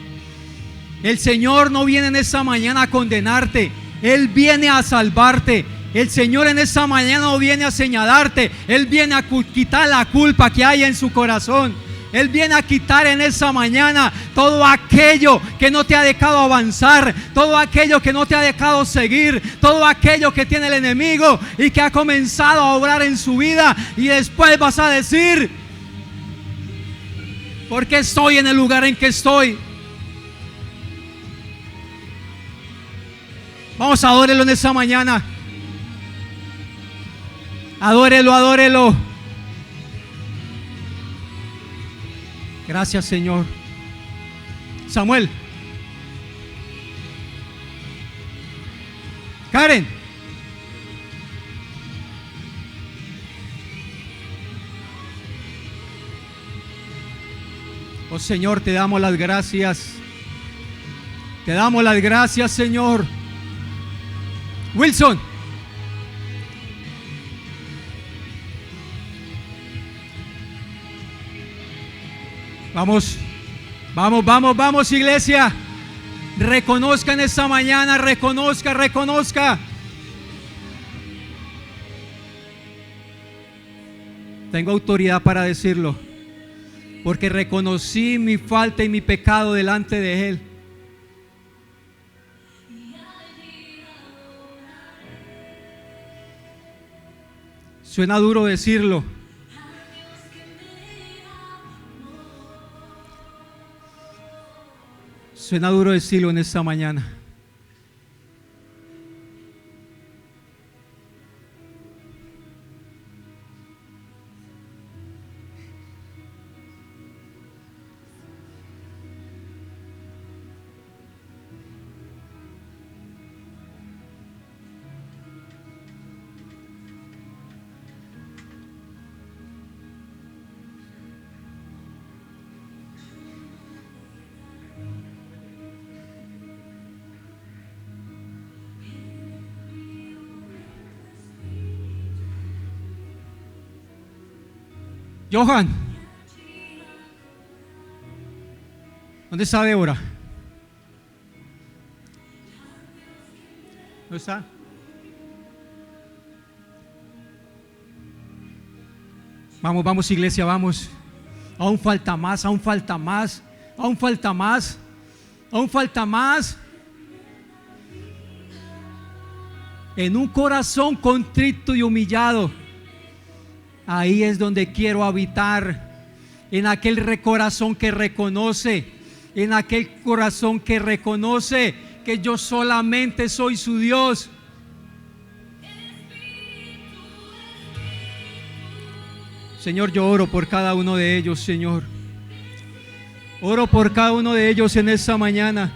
Speaker 1: El Señor no viene en esta mañana a condenarte. Él viene a salvarte. El Señor en esta mañana no viene a señalarte. Él viene a quitar la culpa que hay en su corazón. Él viene a quitar en esta mañana todo aquello que no te ha dejado avanzar, todo aquello que no te ha dejado seguir, todo aquello que tiene el enemigo y que ha comenzado a obrar en su vida. Y después vas a decir: ¿por qué estoy en el lugar en que estoy? Vamos a adorarlo en esta mañana. Adórelo, adórelo. Gracias, Señor. Samuel. Karen. Oh Señor, te damos las gracias. Te damos las gracias, Señor. Wilson. Vamos, vamos, vamos, vamos, iglesia. Reconozca en esta mañana, reconozca, reconozca. Tengo autoridad para decirlo, porque reconocí mi falta y mi pecado delante de Él. Suena duro decirlo. Suena duro decirlo en esta mañana. Johan, ¿dónde está Débora? ¿Dónde está? Vamos, vamos, iglesia, vamos. Aún falta más, aún falta más, aún falta más, aún falta más. En un corazón contrito y humillado, ahí es donde quiero habitar, en aquel corazón que reconoce, en aquel corazón que reconoce que yo solamente soy su Dios. Señor, yo oro por cada uno de ellos, Señor. Oro por cada uno de ellos en esta mañana.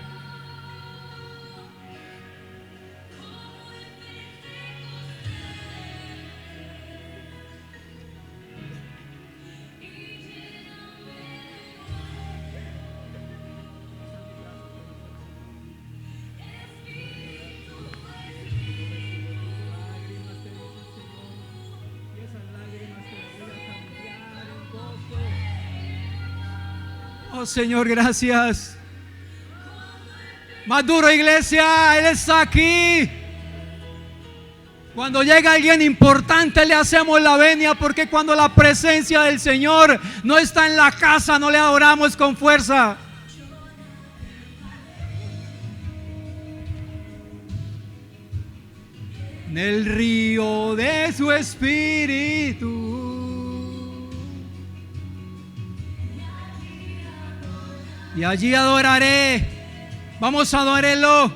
Speaker 1: Oh Señor, gracias. Más duro, iglesia, Él está aquí. Cuando llega alguien importante le hacemos la venia, porque cuando la presencia del Señor no está en la casa, no le adoramos con fuerza. En el río de su espíritu y allí adoraré. Vamos a adorarlo.